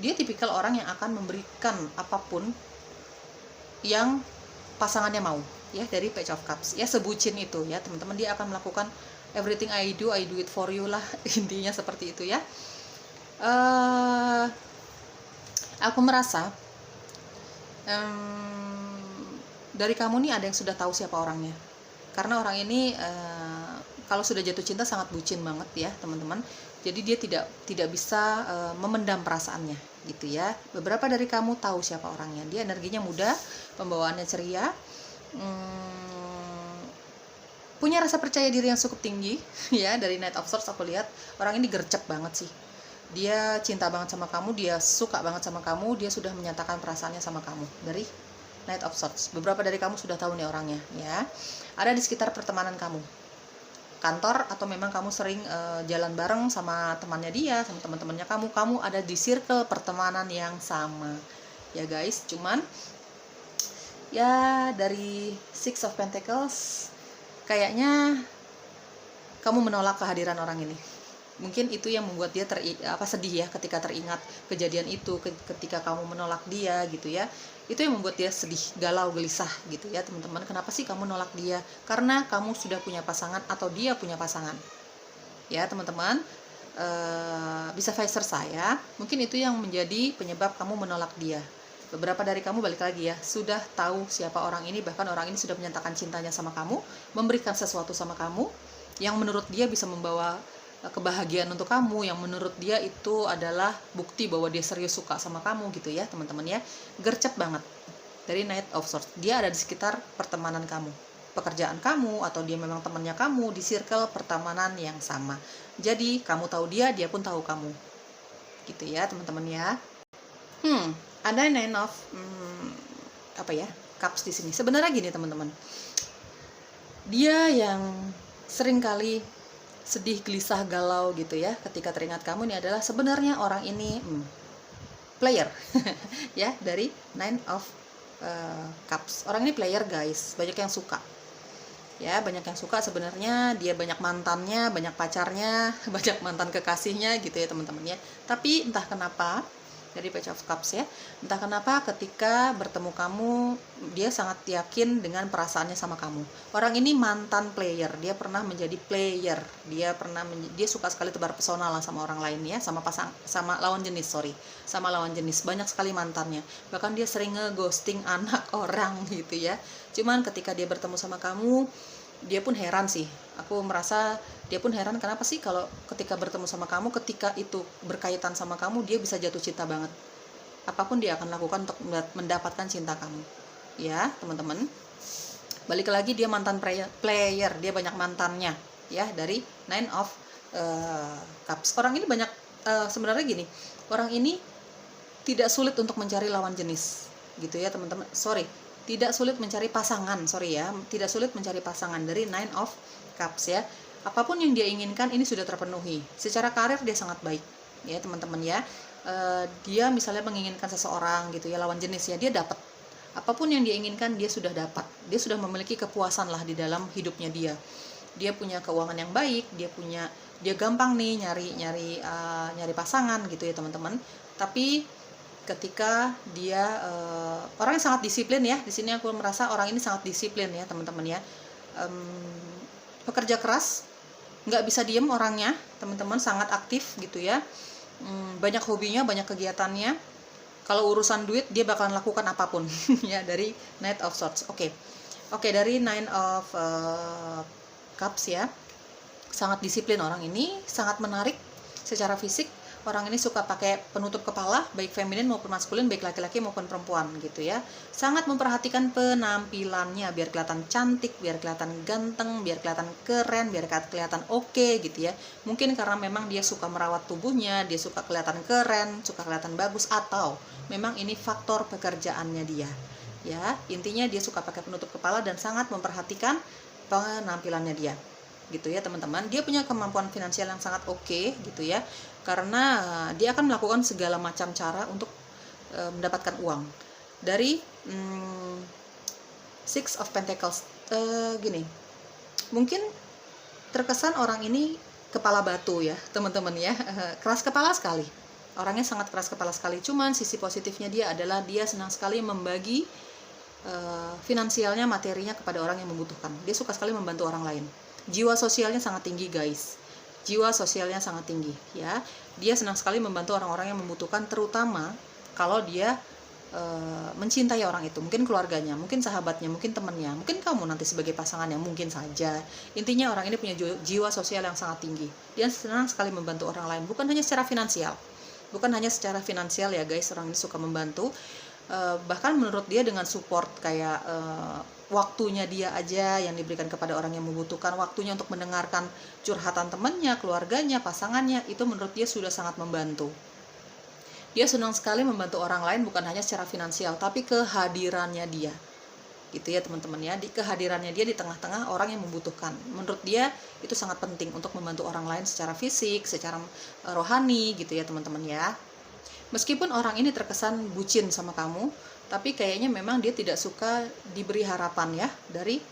Dia tipikal orang yang akan memberikan apapun yang pasangannya mau ya, dari Page of Cups ya, sebucin itu ya teman-teman. Dia akan melakukan everything I do it for you lah intinya seperti itu ya. Aku merasa dari kamu nih ada yang sudah tahu siapa orangnya, karena orang ini kalau sudah jatuh cinta sangat bucin banget ya teman-teman. Jadi dia tidak bisa memendam perasaannya gitu ya. Beberapa dari kamu tahu siapa orangnya. Dia energinya muda, pembawaannya ceria, punya rasa percaya diri yang cukup tinggi ya. Dari Knight of Swords aku lihat orang ini gercep banget sih. Dia cinta banget sama kamu, dia suka banget sama kamu, dia sudah menyatakan perasaannya sama kamu dari Knight of Swords. Beberapa dari kamu sudah tahu nih orangnya ya. Ada di sekitar pertemanan kamu, kantor, atau memang kamu sering jalan bareng sama temannya dia, sama teman-temannya kamu ada di circle pertemanan yang sama ya guys. Cuman ya dari Six of Pentacles kayaknya kamu menolak kehadiran orang ini. Mungkin itu yang membuat dia sedih ya ketika teringat kejadian itu, ketika kamu menolak dia gitu ya. Itu yang membuat dia sedih, galau, gelisah gitu ya teman-teman. Kenapa sih kamu nolak dia? Karena kamu sudah punya pasangan atau dia punya pasangan ya teman-teman. Bisa vice versa ya. Mungkin itu yang menjadi penyebab kamu menolak dia. Beberapa dari kamu, balik lagi ya, sudah tahu siapa orang ini, bahkan orang ini sudah menyatakan cintanya sama kamu, memberikan sesuatu sama kamu yang menurut dia bisa membawa kebahagiaan untuk kamu, yang menurut dia itu adalah bukti bahwa dia serius suka sama kamu gitu ya teman-teman ya. Gercep banget dari Knight of Swords. Dia ada di sekitar pertemanan kamu, pekerjaan kamu, atau dia memang temannya kamu di circle pertemanan yang sama. Jadi kamu tahu dia, dia pun tahu kamu gitu ya teman-teman ya. Ada Nine of Cups di sini. Sebenarnya gini teman-teman, dia yang sering kali sedih, gelisah, galau gitu ya ketika teringat kamu ini adalah sebenarnya orang ini player ya, dari Nine of Cups. Orang ini player guys, banyak yang suka ya, banyak yang suka sebenarnya. Dia banyak mantannya, banyak pacarnya, banyak mantan kekasihnya gitu ya teman-teman ya. Tapi entah kenapa dari Page of Cups ya. Entah kenapa ketika bertemu kamu, dia sangat yakin dengan perasaannya sama kamu. Orang ini mantan player, dia pernah menjadi player, dia suka sekali tebar pesona lah sama orang lain ya, sama lawan jenis, banyak sekali mantannya. Bahkan dia sering ngeghosting anak orang gitu ya. Cuman ketika dia bertemu sama kamu, dia pun heran sih. Aku merasa dia pun heran kenapa sih kalau ketika bertemu sama kamu, ketika itu berkaitan sama kamu, dia bisa jatuh cinta banget. Apapun dia akan lakukan untuk mendapatkan cinta kamu. Ya, teman-teman. Balik lagi, dia mantan player, dia banyak mantannya ya, dari Nine of Cups. Orang ini banyak sebenarnya gini. Orang ini tidak sulit untuk mencari lawan jenis. Gitu ya, teman-teman. Tidak sulit mencari pasangan, tidak sulit mencari pasangan dari Nine of Cups ya. Apapun yang dia inginkan ini sudah terpenuhi. Secara karir dia sangat baik, ya teman-teman ya. Dia misalnya menginginkan seseorang gitu ya, lawan jenis ya, dia dapat. Apapun yang dia inginkan dia sudah dapat. Dia sudah memiliki kepuasan lah di dalam hidupnya dia. Dia punya keuangan yang baik, dia gampang nih nyari pasangan gitu ya teman-teman. Tapi ketika dia orang yang sangat disiplin ya, di sini aku merasa orang ini sangat disiplin ya teman-teman ya. Pekerja keras, nggak bisa diem orangnya teman-teman, sangat aktif gitu ya. Banyak hobinya, banyak kegiatannya. Kalau urusan duit dia bakalan lakukan apapun ya, dari Knight of Swords. Oke, dari Nine of Cups ya, sangat disiplin orang ini, sangat menarik secara fisik. Orang ini suka pakai penutup kepala, baik feminin maupun maskulin, baik laki-laki maupun perempuan gitu ya. Sangat memperhatikan penampilannya, biar kelihatan cantik, biar kelihatan ganteng, biar kelihatan keren, biar kelihatan oke gitu ya. Mungkin karena memang dia suka merawat tubuhnya, dia suka kelihatan keren, suka kelihatan bagus, atau memang ini faktor pekerjaannya dia. Ya, intinya dia suka pakai penutup kepala dan sangat memperhatikan penampilannya dia. Gitu ya teman-teman. Dia punya kemampuan finansial yang sangat oke gitu ya, karena dia akan melakukan segala macam cara untuk mendapatkan uang. Dari Six of Pentacles, gini, mungkin terkesan orang ini kepala batu ya teman-teman ya, keras kepala sekali, orangnya sangat keras kepala sekali. Cuman sisi positifnya dia adalah dia senang sekali membagi finansialnya, materinya kepada orang yang membutuhkan. Dia suka sekali membantu orang lain. Jiwa sosialnya sangat tinggi guys, jiwa sosialnya sangat tinggi ya. Dia senang sekali membantu orang-orang yang membutuhkan, terutama kalau dia mencintai orang itu, mungkin keluarganya, mungkin sahabatnya, mungkin temannya, mungkin kamu nanti sebagai pasangannya, mungkin saja. Intinya orang ini punya jiwa sosial yang sangat tinggi. Dia senang sekali membantu orang lain, bukan hanya secara finansial, ya guys. Orang ini suka membantu, bahkan menurut dia dengan support kayak waktunya dia aja yang diberikan kepada orang yang membutuhkan, waktunya untuk mendengarkan curhatan temannya, keluarganya, pasangannya, itu menurut dia sudah sangat membantu. Dia senang sekali membantu orang lain, bukan hanya secara finansial, tapi kehadirannya dia gitu ya teman-teman ya. Di kehadirannya dia di tengah-tengah orang yang membutuhkan, menurut dia itu sangat penting untuk membantu orang lain secara fisik, secara rohani gitu ya teman-teman ya. Meskipun orang ini terkesan bucin sama kamu, tapi kayaknya memang dia tidak suka diberi harapan ya, dari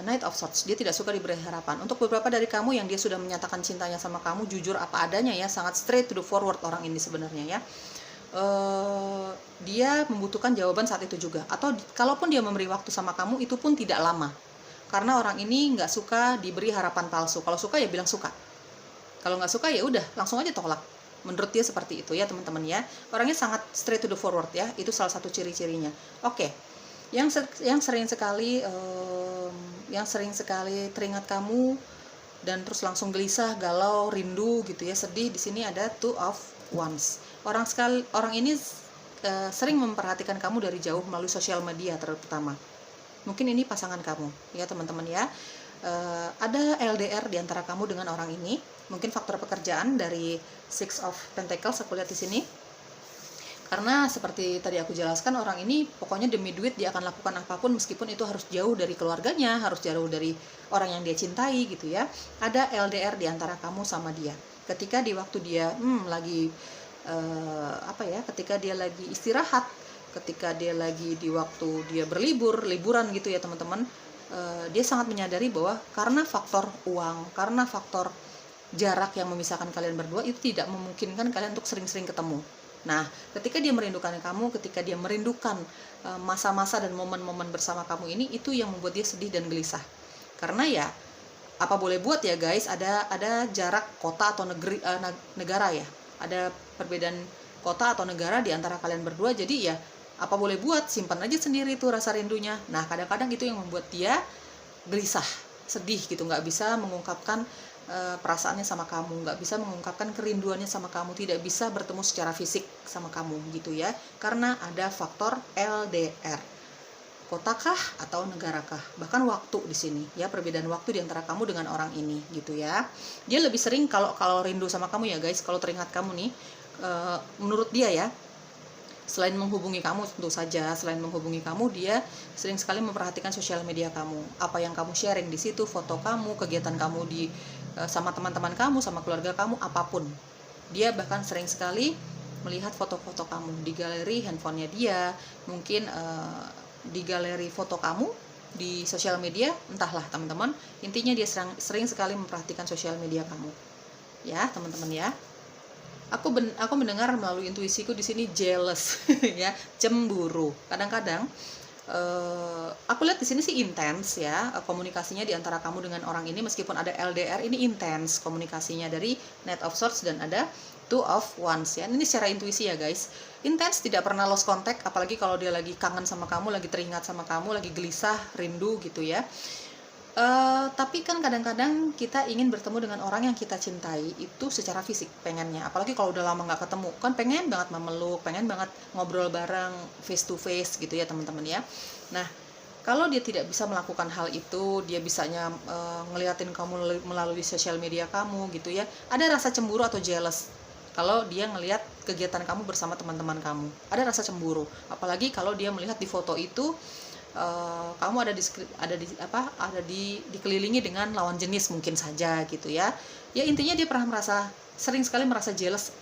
Knight of Swords. Dia tidak suka diberi harapan. Untuk beberapa dari kamu yang dia sudah menyatakan cintanya sama kamu, jujur apa adanya ya, sangat straight to the forward orang ini sebenarnya ya. Dia membutuhkan jawaban saat itu juga, atau kalaupun dia memberi waktu sama kamu, itu pun tidak lama, karena orang ini nggak suka diberi harapan palsu. Kalau suka ya bilang suka, kalau nggak suka ya udah langsung aja tolak. Menurut dia seperti itu ya teman-teman ya. Orangnya sangat straight to the forward ya. Itu salah satu ciri-cirinya. Oke. Yang sering sekali teringat kamu dan terus langsung gelisah, galau, rindu gitu ya, sedih. Di sini ada Two of Wands. Orang ini sering memperhatikan kamu dari jauh melalui sosial media terutama. Mungkin ini pasangan kamu ya teman-teman ya. Ada LDR di antara kamu dengan orang ini, mungkin faktor pekerjaan dari Six of Pentacles aku lihat di sini. Karena seperti tadi aku jelaskan, orang ini pokoknya demi duit dia akan lakukan apapun, meskipun itu harus jauh dari keluarganya, harus jauh dari orang yang dia cintai gitu ya. Ada LDR di antara kamu sama dia. Ketika di waktu dia ketika dia lagi istirahat, ketika dia lagi di waktu dia liburan gitu ya teman-teman, dia sangat menyadari bahwa karena faktor uang, karena faktor jarak yang memisahkan kalian berdua, itu tidak memungkinkan kalian untuk sering-sering ketemu. Nah, ketika dia merindukan kamu, ketika dia merindukan masa-masa dan momen-momen bersama kamu ini, itu yang membuat dia sedih dan gelisah. Karena ya apa boleh buat ya guys, ada jarak kota atau negara ya, ada perbedaan kota atau negara di antara kalian berdua. Jadi ya apa boleh buat, simpan aja sendiri tuh rasa rindunya. Nah kadang-kadang itu yang membuat dia gelisah, sedih gitu, nggak bisa mengungkapkan perasaannya sama kamu, nggak bisa mengungkapkan kerinduannya sama kamu, tidak bisa bertemu secara fisik sama kamu gitu ya, karena ada faktor LDR, kotakah atau negarakah, bahkan waktu di sini ya, perbedaan waktu di antara kamu dengan orang ini gitu ya. Dia lebih sering kalau rindu sama kamu ya guys, kalau teringat kamu nih, menurut dia ya, selain menghubungi kamu, tentu saja selain menghubungi kamu, dia sering sekali memperhatikan sosial media kamu, apa yang kamu sharing di situ, foto kamu, kegiatan kamu di sama teman-teman kamu, sama keluarga kamu, apapun. Dia bahkan sering sekali melihat foto-foto kamu di galeri handphonenya dia, mungkin di galeri foto kamu di sosial media, entahlah teman-teman. Intinya dia sering sekali memperhatikan sosial media kamu, ya teman-teman ya. Aku mendengar melalui intuisiku di sini jealous ya, cemburu. Kadang-kadang aku lihat di sini sih intens ya, komunikasinya di antara kamu dengan orang ini, meskipun ada LDR, ini intens komunikasinya dari Knight of Swords dan ada Two of Wands ya. Ini secara intuisi ya guys. Intens, tidak pernah lost contact, apalagi kalau dia lagi kangen sama kamu, lagi teringat sama kamu, lagi gelisah, rindu gitu ya. Tapi kan kadang-kadang kita ingin bertemu dengan orang yang kita cintai itu secara fisik pengennya, apalagi kalau udah lama nggak ketemu kan pengen banget memeluk, pengen banget ngobrol bareng face to face gitu ya teman-teman ya. Nah kalau dia tidak bisa melakukan hal itu, dia bisanya ngeliatin kamu melalui sosial media kamu gitu ya, ada rasa cemburu atau jealous. Kalau dia ngelihat kegiatan kamu bersama teman-teman kamu, ada rasa cemburu, apalagi kalau dia melihat di foto itu kamu dikelilingi dengan lawan jenis mungkin saja gitu ya. Ya intinya dia sering sekali merasa jealous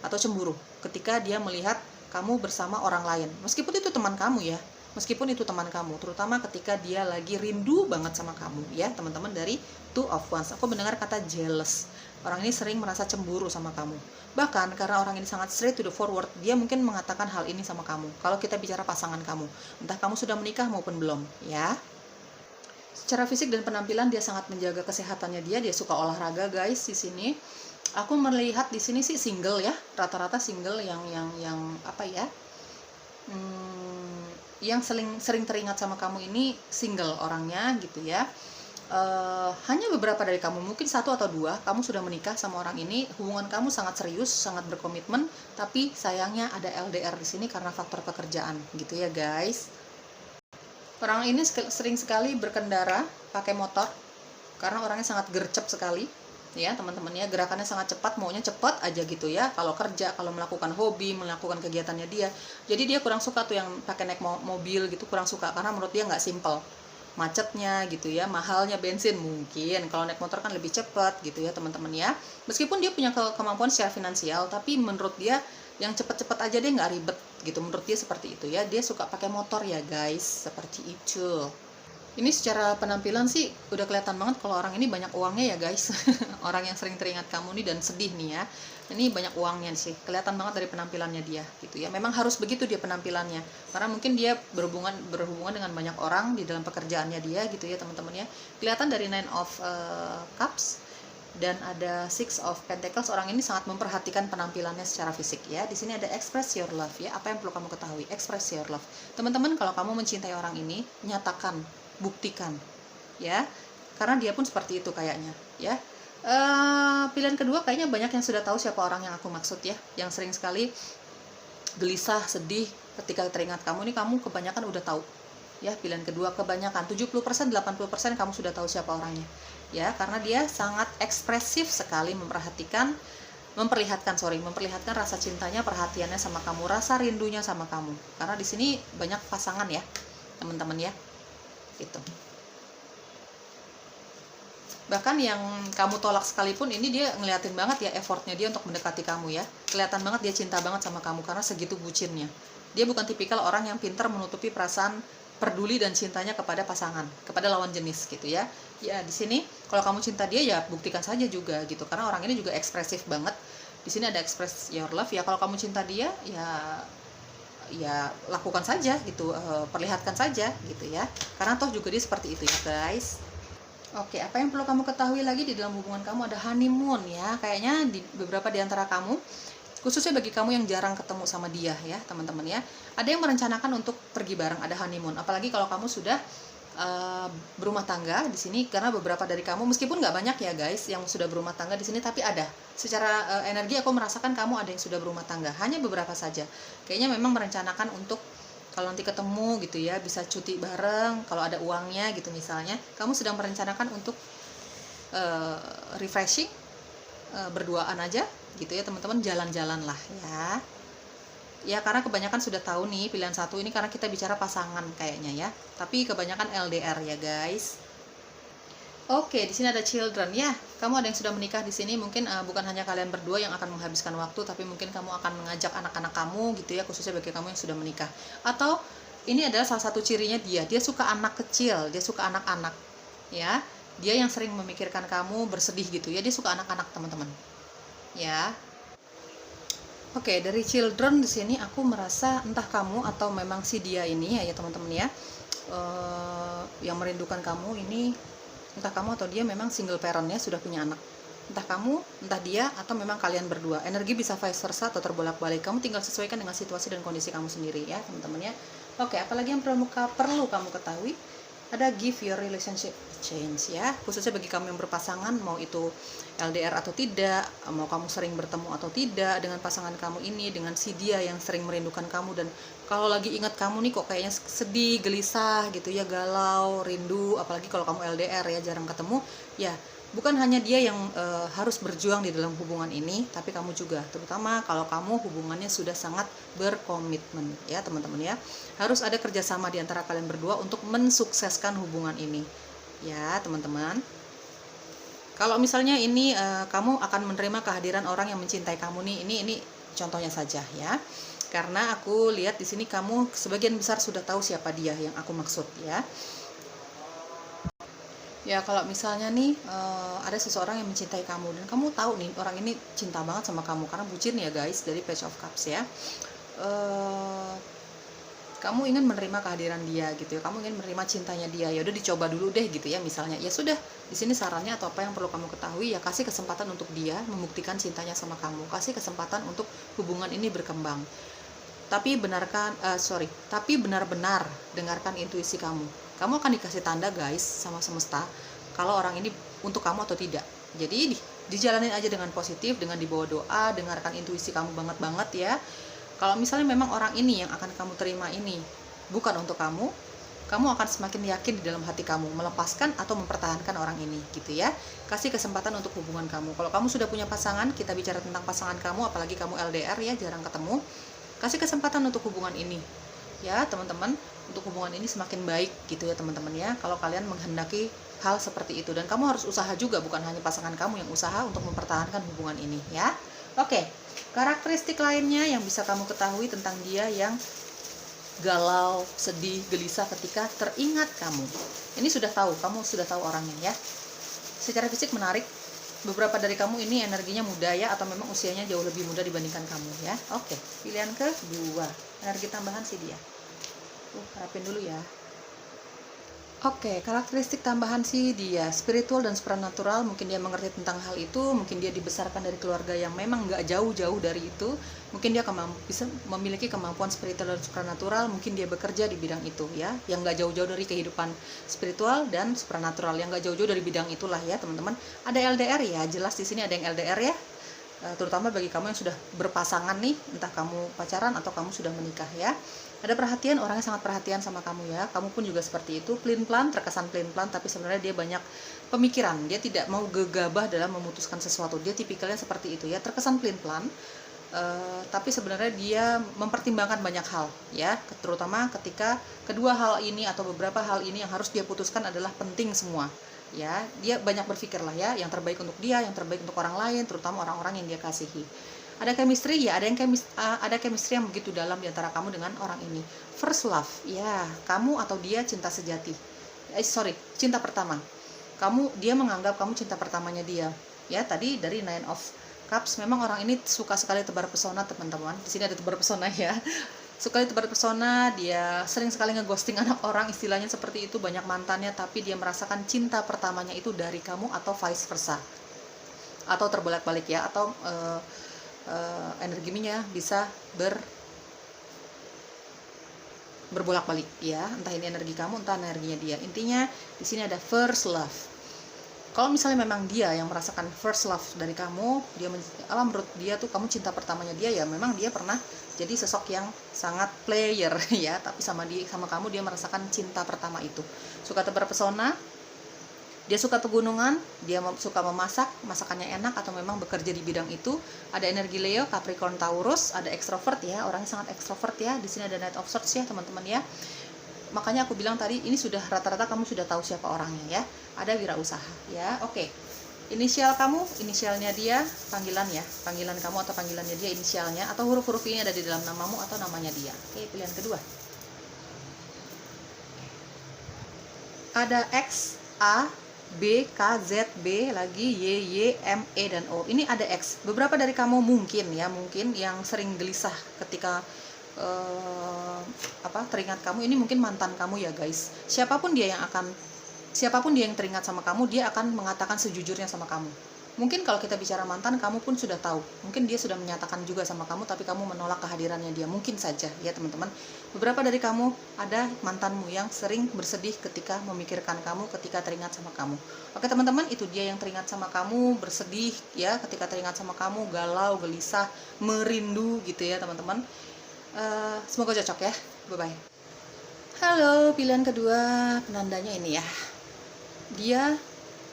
atau cemburu ketika dia melihat kamu bersama orang lain, meskipun itu teman kamu ya, terutama ketika dia lagi rindu banget sama kamu ya teman-teman. Dari Two of Wands aku mendengar kata jealous. Orang ini sering merasa cemburu sama kamu. Bahkan karena orang ini sangat straight to the forward, dia mungkin mengatakan hal ini sama kamu. Kalau kita bicara pasangan kamu, entah kamu sudah menikah maupun belum, ya. Secara fisik dan penampilan dia sangat menjaga kesehatannya dia suka olahraga guys di sini. Aku melihat di sini sih single ya, rata-rata single yang apa ya? Yang sering teringat sama kamu ini single orangnya gitu ya. Hanya beberapa dari kamu, mungkin 1 atau 2 kamu sudah menikah sama orang ini, hubungan kamu sangat serius, sangat berkomitmen, tapi sayangnya ada LDR di sini karena faktor pekerjaan gitu ya guys. Orang ini sering sekali berkendara pakai motor karena orangnya sangat gercep sekali ya teman-teman ya, gerakannya sangat cepat, maunya cepat aja gitu ya, kalau kerja, kalau melakukan hobi, melakukan kegiatannya dia. Jadi dia kurang suka tuh yang pakai naik mobil gitu, kurang suka karena menurut dia nggak simple, macetnya gitu ya, mahalnya bensin mungkin. Kalau naik motor kan lebih cepat gitu ya teman-teman ya. Meskipun dia punya kemampuan secara finansial, tapi menurut dia yang cepat-cepat aja dia nggak ribet gitu, menurut dia seperti itu ya. Dia suka pakai motor ya guys, seperti itu. Ini secara penampilan sih udah kelihatan banget kalau orang ini banyak uangnya ya guys. Orang yang sering teringat kamu nih dan sedih nih ya, ini banyak uangnya sih, kelihatan banget dari penampilannya dia gitu ya. Memang harus begitu dia penampilannya, karena mungkin dia berhubungan dengan banyak orang di dalam pekerjaannya dia gitu ya teman-teman ya. Kelihatan dari Nine of Cups dan ada Six of Pentacles, orang ini sangat memperhatikan penampilannya secara fisik ya. Di sini ada express your love ya. Apa yang perlu kamu ketahui? Express your love. Teman-teman, kalau kamu mencintai orang ini, nyatakan, buktikan ya, karena dia pun seperti itu kayaknya ya. Pilihan kedua kayaknya banyak yang sudah tahu siapa orang yang aku maksud ya, yang sering sekali gelisah, sedih ketika teringat kamu. Ini kamu kebanyakan udah tahu ya. Pilihan kedua kebanyakan 70%, 80% kamu sudah tahu siapa orangnya ya, karena dia sangat ekspresif sekali memperlihatkan rasa cintanya, perhatiannya sama kamu, rasa rindunya sama kamu. Karena di sini banyak pasangan ya teman-teman ya gitu. Bahkan yang kamu tolak sekalipun, ini dia ngeliatin banget ya effortnya dia untuk mendekati kamu ya. Kelihatan banget dia cinta banget sama kamu karena segitu bucinnya. Dia bukan tipikal orang yang pintar menutupi perasaan peduli dan cintanya kepada pasangan, kepada lawan jenis gitu ya. Ya di sini kalau kamu cinta dia ya buktikan saja juga gitu, karena orang ini juga ekspresif banget Di sini ada express your love ya. Kalau kamu cinta dia, ya lakukan saja gitu, perlihatkan saja gitu ya. Karena toh juga dia seperti itu ya guys. Oke, apa yang perlu kamu ketahui lagi di dalam hubungan kamu, ada honeymoon ya. Kayaknya di beberapa di antara kamu, khususnya bagi kamu yang jarang ketemu sama dia ya teman-teman ya, ada yang merencanakan untuk pergi bareng, ada honeymoon. Apalagi kalau kamu sudah berumah tangga di sini, karena beberapa dari kamu, meskipun nggak banyak ya guys yang sudah berumah tangga di sini, tapi ada. Secara energi aku merasakan kamu ada yang sudah berumah tangga, hanya beberapa saja. Kayaknya memang merencanakan untuk kalau nanti ketemu gitu ya, bisa cuti bareng kalau ada uangnya gitu misalnya. Kamu sedang merencanakan untuk refreshing, berduaan aja gitu ya teman-teman, jalan-jalan lah ya. Ya karena kebanyakan sudah tahu nih pilihan satu ini, karena kita bicara pasangan kayaknya ya. Tapi kebanyakan LDR ya guys. Oke, di sini ada children ya. Kamu ada yang sudah menikah di sini, mungkin bukan hanya kalian berdua yang akan menghabiskan waktu, tapi mungkin kamu akan mengajak anak-anak kamu gitu ya, khususnya bagi kamu yang sudah menikah. Atau ini adalah salah satu cirinya dia suka anak kecil, dia suka anak-anak ya. Dia yang sering memikirkan kamu bersedih gitu ya, dia suka anak-anak teman-teman. Ya. Oke, dari children di sini aku merasa entah kamu atau memang si dia ini ya teman-teman ya, yang merindukan kamu ini, entah kamu atau dia memang single parent ya, sudah punya anak. Entah kamu, entah dia, atau memang kalian berdua. Energi bisa vice versa atau terbolak-balik. Kamu tinggal sesuaikan dengan situasi dan kondisi kamu sendiri ya teman-teman ya. Oke, apalagi yang perlu kamu ketahui, ada give your relationship change ya, khususnya bagi kamu yang berpasangan, mau itu LDR atau tidak, mau kamu sering bertemu atau tidak dengan pasangan kamu ini, dengan si dia yang sering merindukan kamu, dan kalau lagi ingat kamu nih kok kayaknya sedih, gelisah gitu ya, galau, rindu, apalagi kalau kamu LDR ya, jarang ketemu ya. Bukan hanya dia yang harus berjuang di dalam hubungan ini, tapi kamu juga, terutama kalau kamu hubungannya sudah sangat berkomitmen ya teman-teman ya. Harus ada kerjasama di antara kalian berdua untuk mensukseskan hubungan ini ya teman-teman. Kalau misalnya ini kamu akan menerima kehadiran orang yang mencintai kamu nih, ini contohnya saja ya. Karena aku lihat di sini kamu sebagian besar sudah tahu siapa dia yang aku maksud ya. Ya kalau misalnya nih ada seseorang yang mencintai kamu dan kamu tahu nih orang ini cinta banget sama kamu, karena bucin ya guys dari Page of Cups ya. Kamu ingin menerima kehadiran dia gitu ya, kamu ingin menerima cintanya dia, ya udah dicoba dulu deh gitu ya misalnya. Ya sudah, di sini sarannya atau apa yang perlu kamu ketahui ya, kasih kesempatan untuk dia membuktikan cintanya sama kamu, kasih kesempatan untuk hubungan ini berkembang. Tapi benar-benar dengarkan intuisi kamu. Kamu akan dikasih tanda guys sama semesta kalau orang ini untuk kamu atau tidak. Jadi dijalanin aja dengan positif, dengan dibawa doa, dengarkan intuisi kamu banget ya. Kalau misalnya memang orang ini yang akan kamu terima ini bukan untuk kamu, kamu akan semakin yakin di dalam hati kamu melepaskan atau mempertahankan orang ini gitu ya. Kasih kesempatan untuk hubungan kamu. Kalau kamu sudah punya pasangan, kita bicara tentang pasangan kamu, apalagi kamu LDR ya, jarang ketemu, kasih kesempatan untuk hubungan ini ya teman-teman, untuk hubungan ini semakin baik gitu ya teman-teman ya, kalau kalian menghendaki hal seperti itu. Dan kamu harus usaha juga, bukan hanya pasangan kamu yang usaha untuk mempertahankan hubungan ini ya. Oke, karakteristik lainnya yang bisa kamu ketahui tentang dia yang galau, sedih, gelisah ketika teringat kamu. Ini sudah tahu, kamu sudah tahu orangnya ya. Secara fisik menarik. Beberapa dari kamu ini energinya muda ya, atau memang usianya jauh lebih muda dibandingkan kamu ya. Oke, pilihan kedua, energi tambahan si dia. Harapin dulu ya. Oke, karakteristik tambahan si dia, spiritual dan supernatural. Mungkin dia mengerti tentang hal itu, mungkin dia dibesarkan dari keluarga yang memang nggak jauh-jauh dari itu. Mungkin dia bisa memiliki kemampuan spiritual dan supernatural, mungkin dia bekerja di bidang itu ya, yang nggak jauh-jauh dari kehidupan spiritual dan supernatural, yang nggak jauh-jauh dari bidang itulah ya teman-teman. Ada LDR ya, jelas di sini ada yang LDR ya, terutama bagi kamu yang sudah berpasangan nih, entah kamu pacaran atau kamu sudah menikah ya. Ada perhatian, orangnya sangat perhatian sama kamu ya. Kamu pun juga seperti itu, pelin-pelan, terkesan pelin-pelan, tapi sebenarnya dia banyak pemikiran. Dia tidak mau gegabah dalam memutuskan sesuatu. Dia tipikalnya seperti itu ya, terkesan pelin-pelan, tapi sebenarnya dia mempertimbangkan banyak hal ya, terutama ketika kedua hal ini atau beberapa hal ini yang harus dia putuskan adalah penting semua ya. Dia banyak berpikir lah ya, yang terbaik untuk dia, yang terbaik untuk orang lain, terutama orang-orang yang dia kasihi. Ada chemistry ya, ada chemistry yang begitu dalam di antara kamu dengan orang ini. First love ya, kamu atau dia cinta sejati. Cinta pertama. Dia menganggap kamu cinta pertamanya dia. Ya, tadi dari Nine of Cups, memang orang ini suka sekali tebar pesona teman-teman. Di sini ada tebar pesona ya. Suka tebar pesona, dia sering sekali ngeghosting anak orang, istilahnya seperti itu, banyak mantannya, tapi dia merasakan cinta pertamanya itu dari kamu atau vice versa. Atau terbolak-balik ya, atau energinya bisa berbolak-balik ya, entah ini energi kamu, entah energinya dia. Intinya di sini ada first love. Kalau misalnya memang dia yang merasakan first love dari kamu, dia menurut dia tuh kamu cinta pertamanya dia, ya memang dia pernah jadi sosok yang sangat player ya, tapi sama kamu dia merasakan cinta pertama itu. Suka terpesona, dia suka pegunungan, dia suka memasak, masakannya enak, atau memang bekerja di bidang itu. Ada energi Leo, Capricorn, Taurus, ada extrovert ya, orangnya sangat extrovert ya. Di sini ada Knight of Swords ya teman-teman ya. Makanya aku bilang tadi, ini sudah rata-rata kamu sudah tahu siapa orangnya ya. Ada wirausaha ya. Oke. Inisial kamu, inisialnya dia, panggilan ya, panggilan kamu atau panggilannya dia, inisialnya atau huruf-huruf ini ada di dalam namamu atau namanya dia. Oke, pilihan kedua. Ada X, A, B, K, Z, B, lagi Y, Y, M, E, dan O. Ini ada X. Beberapa dari kamu mungkin yang sering gelisah ketika teringat kamu. Ini mungkin mantan kamu ya guys. Siapapun dia yang teringat sama kamu, dia akan mengatakan sejujurnya sama kamu. Mungkin kalau kita bicara mantan, kamu pun sudah tahu. Mungkin dia sudah menyatakan juga sama kamu, tapi kamu menolak kehadirannya dia. Mungkin saja ya teman-teman. Beberapa dari kamu ada mantanmu yang sering bersedih ketika memikirkan kamu, ketika teringat sama kamu. Oke teman-teman, itu dia yang teringat sama kamu, bersedih ya ketika teringat sama kamu, galau, gelisah, merindu gitu ya teman-teman. Semoga cocok ya. Bye-bye. Halo, pilihan kedua, penandanya ini ya. Dia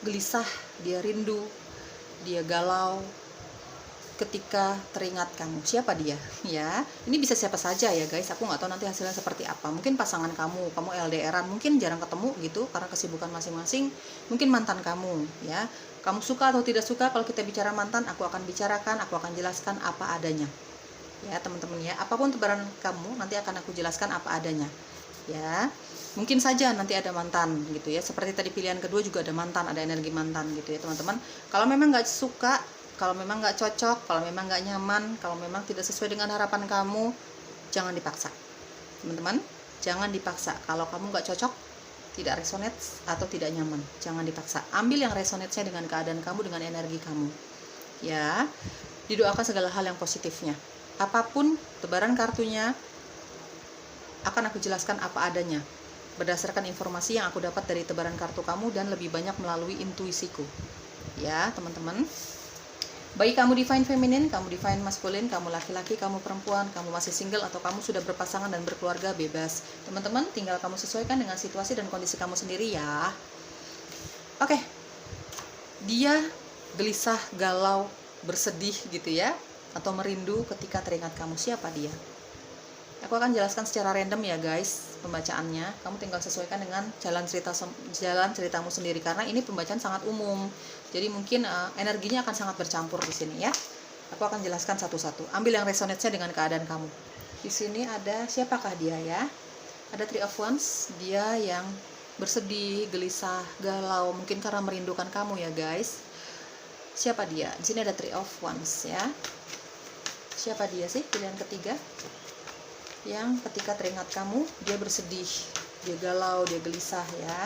gelisah, dia rindu, dia galau ketika teringat kamu. Siapa dia ya? Ini bisa siapa saja ya guys, aku nggak tahu nanti hasilnya seperti apa. Mungkin pasangan kamu LDRan, mungkin jarang ketemu gitu karena kesibukan masing-masing. Mungkin mantan kamu ya. Kamu suka atau tidak suka, kalau kita bicara mantan, aku akan jelaskan apa adanya ya teman-teman ya. Apapun tebaran kamu, nanti akan aku jelaskan apa adanya ya. Mungkin saja nanti ada mantan gitu ya, seperti tadi pilihan kedua juga ada mantan, ada energi mantan gitu ya teman-teman. Kalau memang nggak suka, kalau memang nggak cocok, kalau memang nggak nyaman, kalau memang tidak sesuai dengan harapan kamu, jangan dipaksa teman-teman, jangan dipaksa. Kalau kamu nggak cocok, tidak resonate atau tidak nyaman, jangan dipaksa. Ambil yang resonate-nya dengan keadaan kamu, dengan energi kamu ya. Didoakan segala hal yang positifnya. Apapun tebaran kartunya akan aku jelaskan apa adanya berdasarkan informasi yang aku dapat dari tebaran kartu kamu dan lebih banyak melalui intuisiku ya teman-teman. Baik kamu divine feminine, kamu divine masculine, kamu laki-laki, kamu perempuan, kamu masih single atau kamu sudah berpasangan dan berkeluarga, bebas teman-teman, tinggal kamu sesuaikan dengan situasi dan kondisi kamu sendiri ya. Oke, dia gelisah, galau, bersedih gitu ya, atau merindu ketika teringat kamu. Siapa dia? Aku akan jelaskan secara random ya guys pembacaannya. Kamu tinggal sesuaikan dengan jalan ceritamu sendiri, karena ini pembacaan sangat umum. Jadi mungkin energinya akan sangat bercampur di sini ya. Aku akan jelaskan satu-satu. Ambil yang resonate-nya dengan keadaan kamu. Di sini ada siapakah dia ya? Ada Three of Wands, dia yang bersedih, gelisah, galau, mungkin karena merindukan kamu ya guys. Siapa dia? Di sini ada Three of Wands ya. Siapa dia sih? Pilihan ketiga. Yang ketika teringat kamu, dia bersedih, dia galau, dia gelisah ya.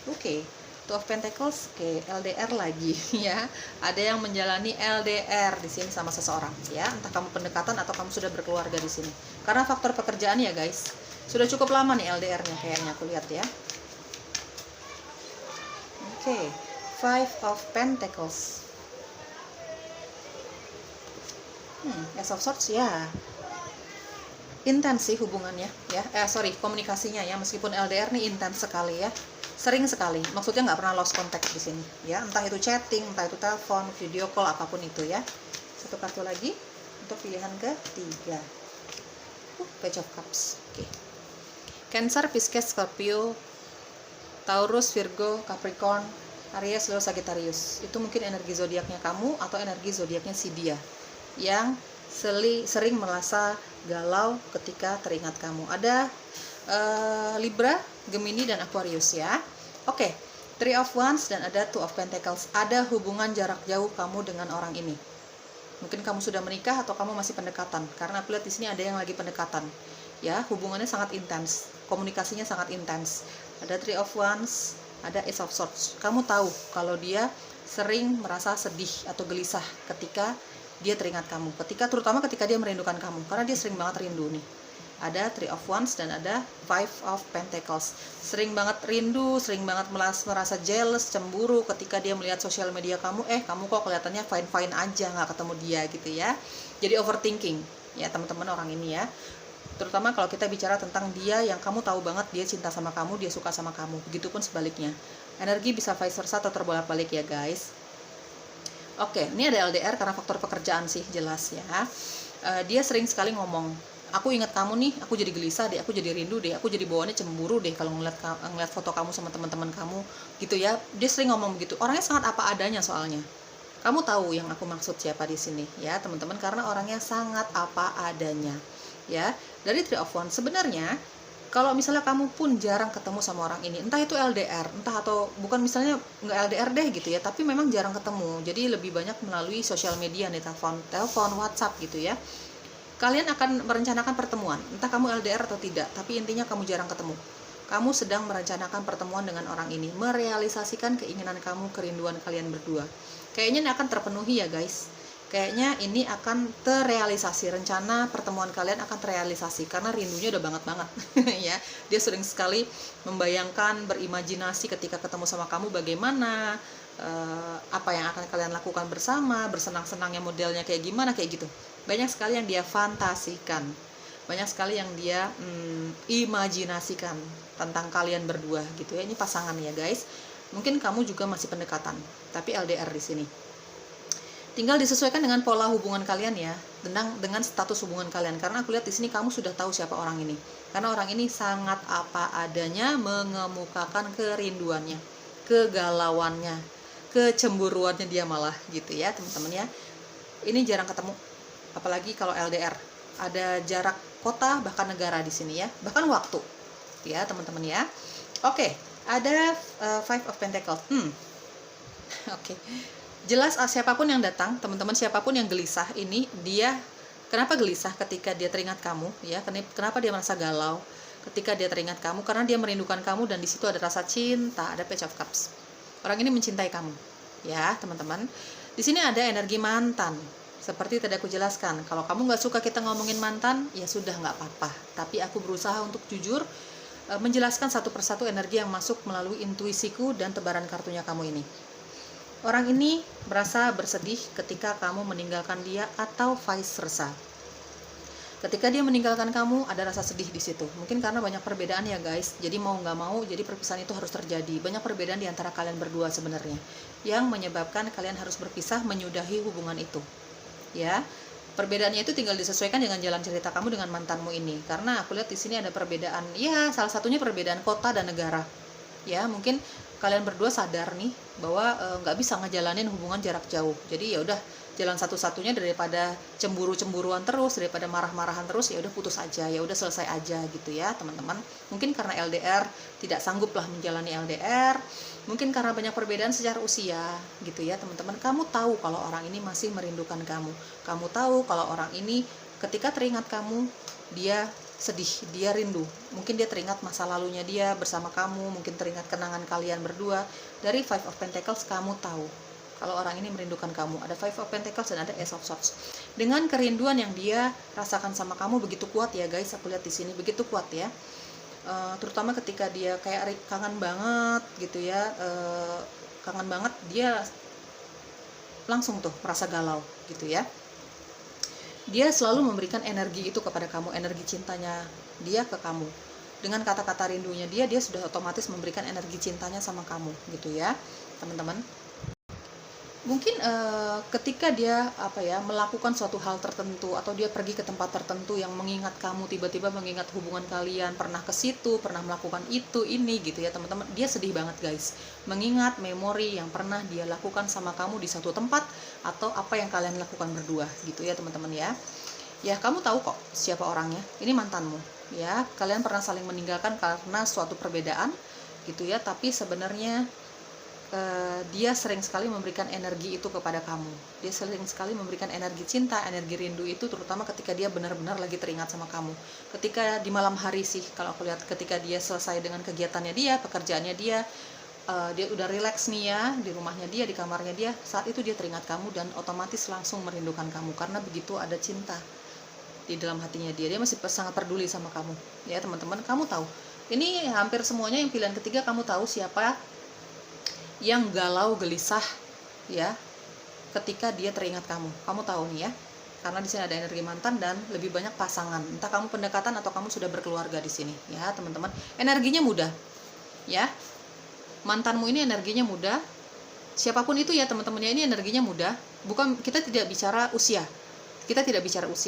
Oke. Two of Pentacles, oke, LDR lagi ya. Ada yang menjalani LDR di sini sama seseorang ya. Entah kamu pendekatan atau kamu sudah berkeluarga di sini. Karena faktor pekerjaan ya guys. Sudah cukup lama nih LDR-nya kayaknya, aku lihat ya. Oke. Five of Pentacles. Ace of Swords ya, intens sih hubungannya ya, komunikasinya ya, meskipun LDR nih intens sekali ya, sering sekali, maksudnya nggak pernah lost contact di sini ya, entah itu chatting, entah itu telepon, video call, apapun itu ya. Satu kartu lagi untuk pilihan ketiga, Page of Cups. Oke. Cancer, Pisces, Scorpio, Taurus, Virgo, Capricorn, Aries, Leo, Sagittarius. Itu mungkin energi zodiaknya kamu atau energi zodiaknya si dia yang sering merasa galau ketika teringat kamu. Ada Libra, Gemini, dan Aquarius ya. Oke, Three of Wands dan ada Two of Pentacles. Ada hubungan jarak jauh kamu dengan orang ini. Mungkin kamu sudah menikah atau kamu masih pendekatan. Karena aku lihat di sini ada yang lagi pendekatan. Ya, hubungannya sangat intens, komunikasinya sangat intens. Ada Three of Wands, ada Ace of Swords. Kamu tahu kalau dia sering merasa sedih atau gelisah ketika dia teringat kamu. Terutama ketika dia merindukan kamu. Karena dia sering banget rindu nih. Ada Three of Wands dan ada Five of Pentacles. Sering banget rindu, sering banget merasa jealous, cemburu ketika dia melihat sosial media kamu. Kamu kok kelihatannya fine-fine aja, nggak ketemu dia gitu ya. Jadi overthinking ya teman-teman orang ini ya. Terutama kalau kita bicara tentang dia yang kamu tahu banget dia cinta sama kamu, dia suka sama kamu. Begitupun sebaliknya. Energi bisa vice versa atau terbolak-balik ya guys. Oke, ini ada LDR karena faktor pekerjaan sih jelas ya. Dia sering sekali ngomong, aku ingat kamu nih, aku jadi gelisah deh, aku jadi rindu deh, aku jadi bawaannya cemburu deh kalau ngeliat foto kamu sama teman-teman kamu gitu ya. Dia sering ngomong begitu. Orangnya sangat apa adanya soalnya. Kamu tahu yang aku maksud siapa di sini ya teman-teman, karena orangnya sangat apa adanya ya. Dari Three of Wands sebenarnya kalau misalnya kamu pun jarang ketemu sama orang ini, entah itu LDR, entah atau bukan misalnya nggak LDR deh gitu ya, tapi memang jarang ketemu, jadi lebih banyak melalui sosial media nih, telepon, WhatsApp gitu ya. Kalian akan merencanakan pertemuan, entah kamu LDR atau tidak, tapi intinya kamu jarang ketemu. Kamu sedang merencanakan pertemuan dengan orang ini, merealisasikan keinginan kamu, kerinduan kalian berdua. Kayaknya ini akan terpenuhi ya guys. Kayaknya ini akan terrealisasi, rencana pertemuan kalian akan terrealisasi karena rindunya udah banget ya. Dia sering sekali membayangkan, berimajinasi ketika ketemu sama kamu bagaimana, apa yang akan kalian lakukan bersama, bersenang-senangnya modelnya kayak gimana, kayak gitu. Banyak sekali yang dia fantasikan, banyak sekali yang dia imajinasikan tentang kalian berdua gitu ya. Ini pasangan ya guys. Mungkin kamu juga masih pendekatan, tapi LDR di sini. Tinggal disesuaikan dengan pola hubungan kalian ya, dengan status hubungan kalian. Karena aku lihat di sini kamu sudah tahu siapa orang ini. Karena orang ini sangat apa adanya, mengemukakan kerinduannya, kegalauannya, kecemburuannya dia malah gitu ya teman-teman ya. Ini jarang ketemu, apalagi kalau LDR. Ada jarak kota bahkan negara di sini ya, bahkan waktu ya teman-teman ya. Oke, ada Five of Pentacles. Oke. Jelas siapapun yang datang, teman-teman, siapapun yang gelisah ini, dia kenapa gelisah ketika dia teringat kamu ya? Kenapa dia merasa galau ketika dia teringat kamu? Karena dia merindukan kamu dan di situ ada rasa cinta, ada Page of Cups. Orang ini mencintai kamu ya teman-teman. Di sini ada energi mantan. Seperti tadi aku jelaskan, kalau kamu nggak suka kita ngomongin mantan, ya sudah nggak apa-apa. Tapi aku berusaha untuk jujur menjelaskan satu persatu energi yang masuk melalui intuisiku dan tebaran kartunya kamu ini. Orang ini merasa bersedih ketika kamu meninggalkan dia atau vice versa. Ketika dia meninggalkan kamu, ada rasa sedih di situ. Mungkin karena banyak perbedaan ya guys. Jadi mau nggak mau, jadi perpisahan itu harus terjadi. Banyak perbedaan di antara kalian berdua sebenarnya, yang menyebabkan kalian harus berpisah, menyudahi hubungan itu. Ya, perbedaannya itu tinggal disesuaikan dengan jalan cerita kamu dengan mantanmu ini. Karena aku lihat di sini ada perbedaan. Ya, salah satunya perbedaan kota dan negara. Ya, mungkin kalian berdua sadar nih bahwa nggak bisa ngejalanin hubungan jarak jauh. Jadi ya udah, jalan satu-satunya daripada cemburu-cemburuan terus, daripada marah-marahan terus, ya udah putus aja, ya udah selesai aja gitu ya teman-teman. Mungkin karena LDR tidak sanggup lah menjalani LDR, mungkin karena banyak perbedaan secara usia gitu ya teman-teman. Kamu tahu kalau orang ini masih merindukan kamu. Kamu tahu kalau orang ini ketika teringat kamu, dia sedih, dia rindu. Mungkin dia teringat masa lalunya dia bersama kamu, mungkin teringat kenangan kalian berdua. Dari Five of Pentacles kamu tahu kalau orang ini merindukan kamu. Ada Five of Pentacles dan ada Ace of Swords. Dengan kerinduan yang dia rasakan sama kamu begitu kuat ya guys, aku lihat di sini begitu kuat ya. Terutama ketika dia kayak kangen banget gitu ya, kangen banget, dia langsung tuh merasa galau gitu ya. Dia selalu memberikan energi itu kepada kamu, energi cintanya dia ke kamu. Dengan kata-kata rindunya dia sudah otomatis memberikan energi cintanya sama kamu gitu ya teman-teman. Mungkin ketika dia melakukan suatu hal tertentu, atau dia pergi ke tempat tertentu yang mengingat kamu, tiba-tiba mengingat hubungan kalian, pernah ke situ, pernah melakukan itu, ini gitu ya teman-teman. Dia sedih banget guys, mengingat memori yang pernah dia lakukan sama kamu di satu tempat, atau apa yang kalian lakukan berdua gitu ya teman-teman ya. Ya kamu tahu kok siapa orangnya, ini mantanmu ya. Kalian pernah saling meninggalkan karena suatu perbedaan gitu ya, tapi sebenarnya dia sering sekali memberikan energi itu kepada kamu. Dia sering sekali memberikan energi cinta, energi rindu itu terutama ketika dia benar-benar lagi teringat sama kamu. Ketika di malam hari sih, kalau aku lihat ketika dia selesai dengan kegiatannya dia, pekerjaannya dia, dia udah relax nih ya, di rumahnya dia, di kamarnya dia, saat itu dia teringat kamu dan otomatis langsung merindukan kamu, karena begitu ada cinta di dalam hatinya dia masih sangat peduli sama kamu. Ya teman-teman, kamu tahu, ini hampir semuanya yang pilihan ketiga, kamu tahu siapa yang galau gelisah ya ketika dia teringat kamu. Kamu tahu nih ya, karena di sini ada energi mantan dan lebih banyak pasangan. Entah kamu pendekatan atau kamu sudah berkeluarga di sini ya teman-teman. Energinya muda ya, mantanmu ini energinya muda. Siapapun itu ya teman-temannya, ini energinya muda. Bukan, kita tidak bicara usia,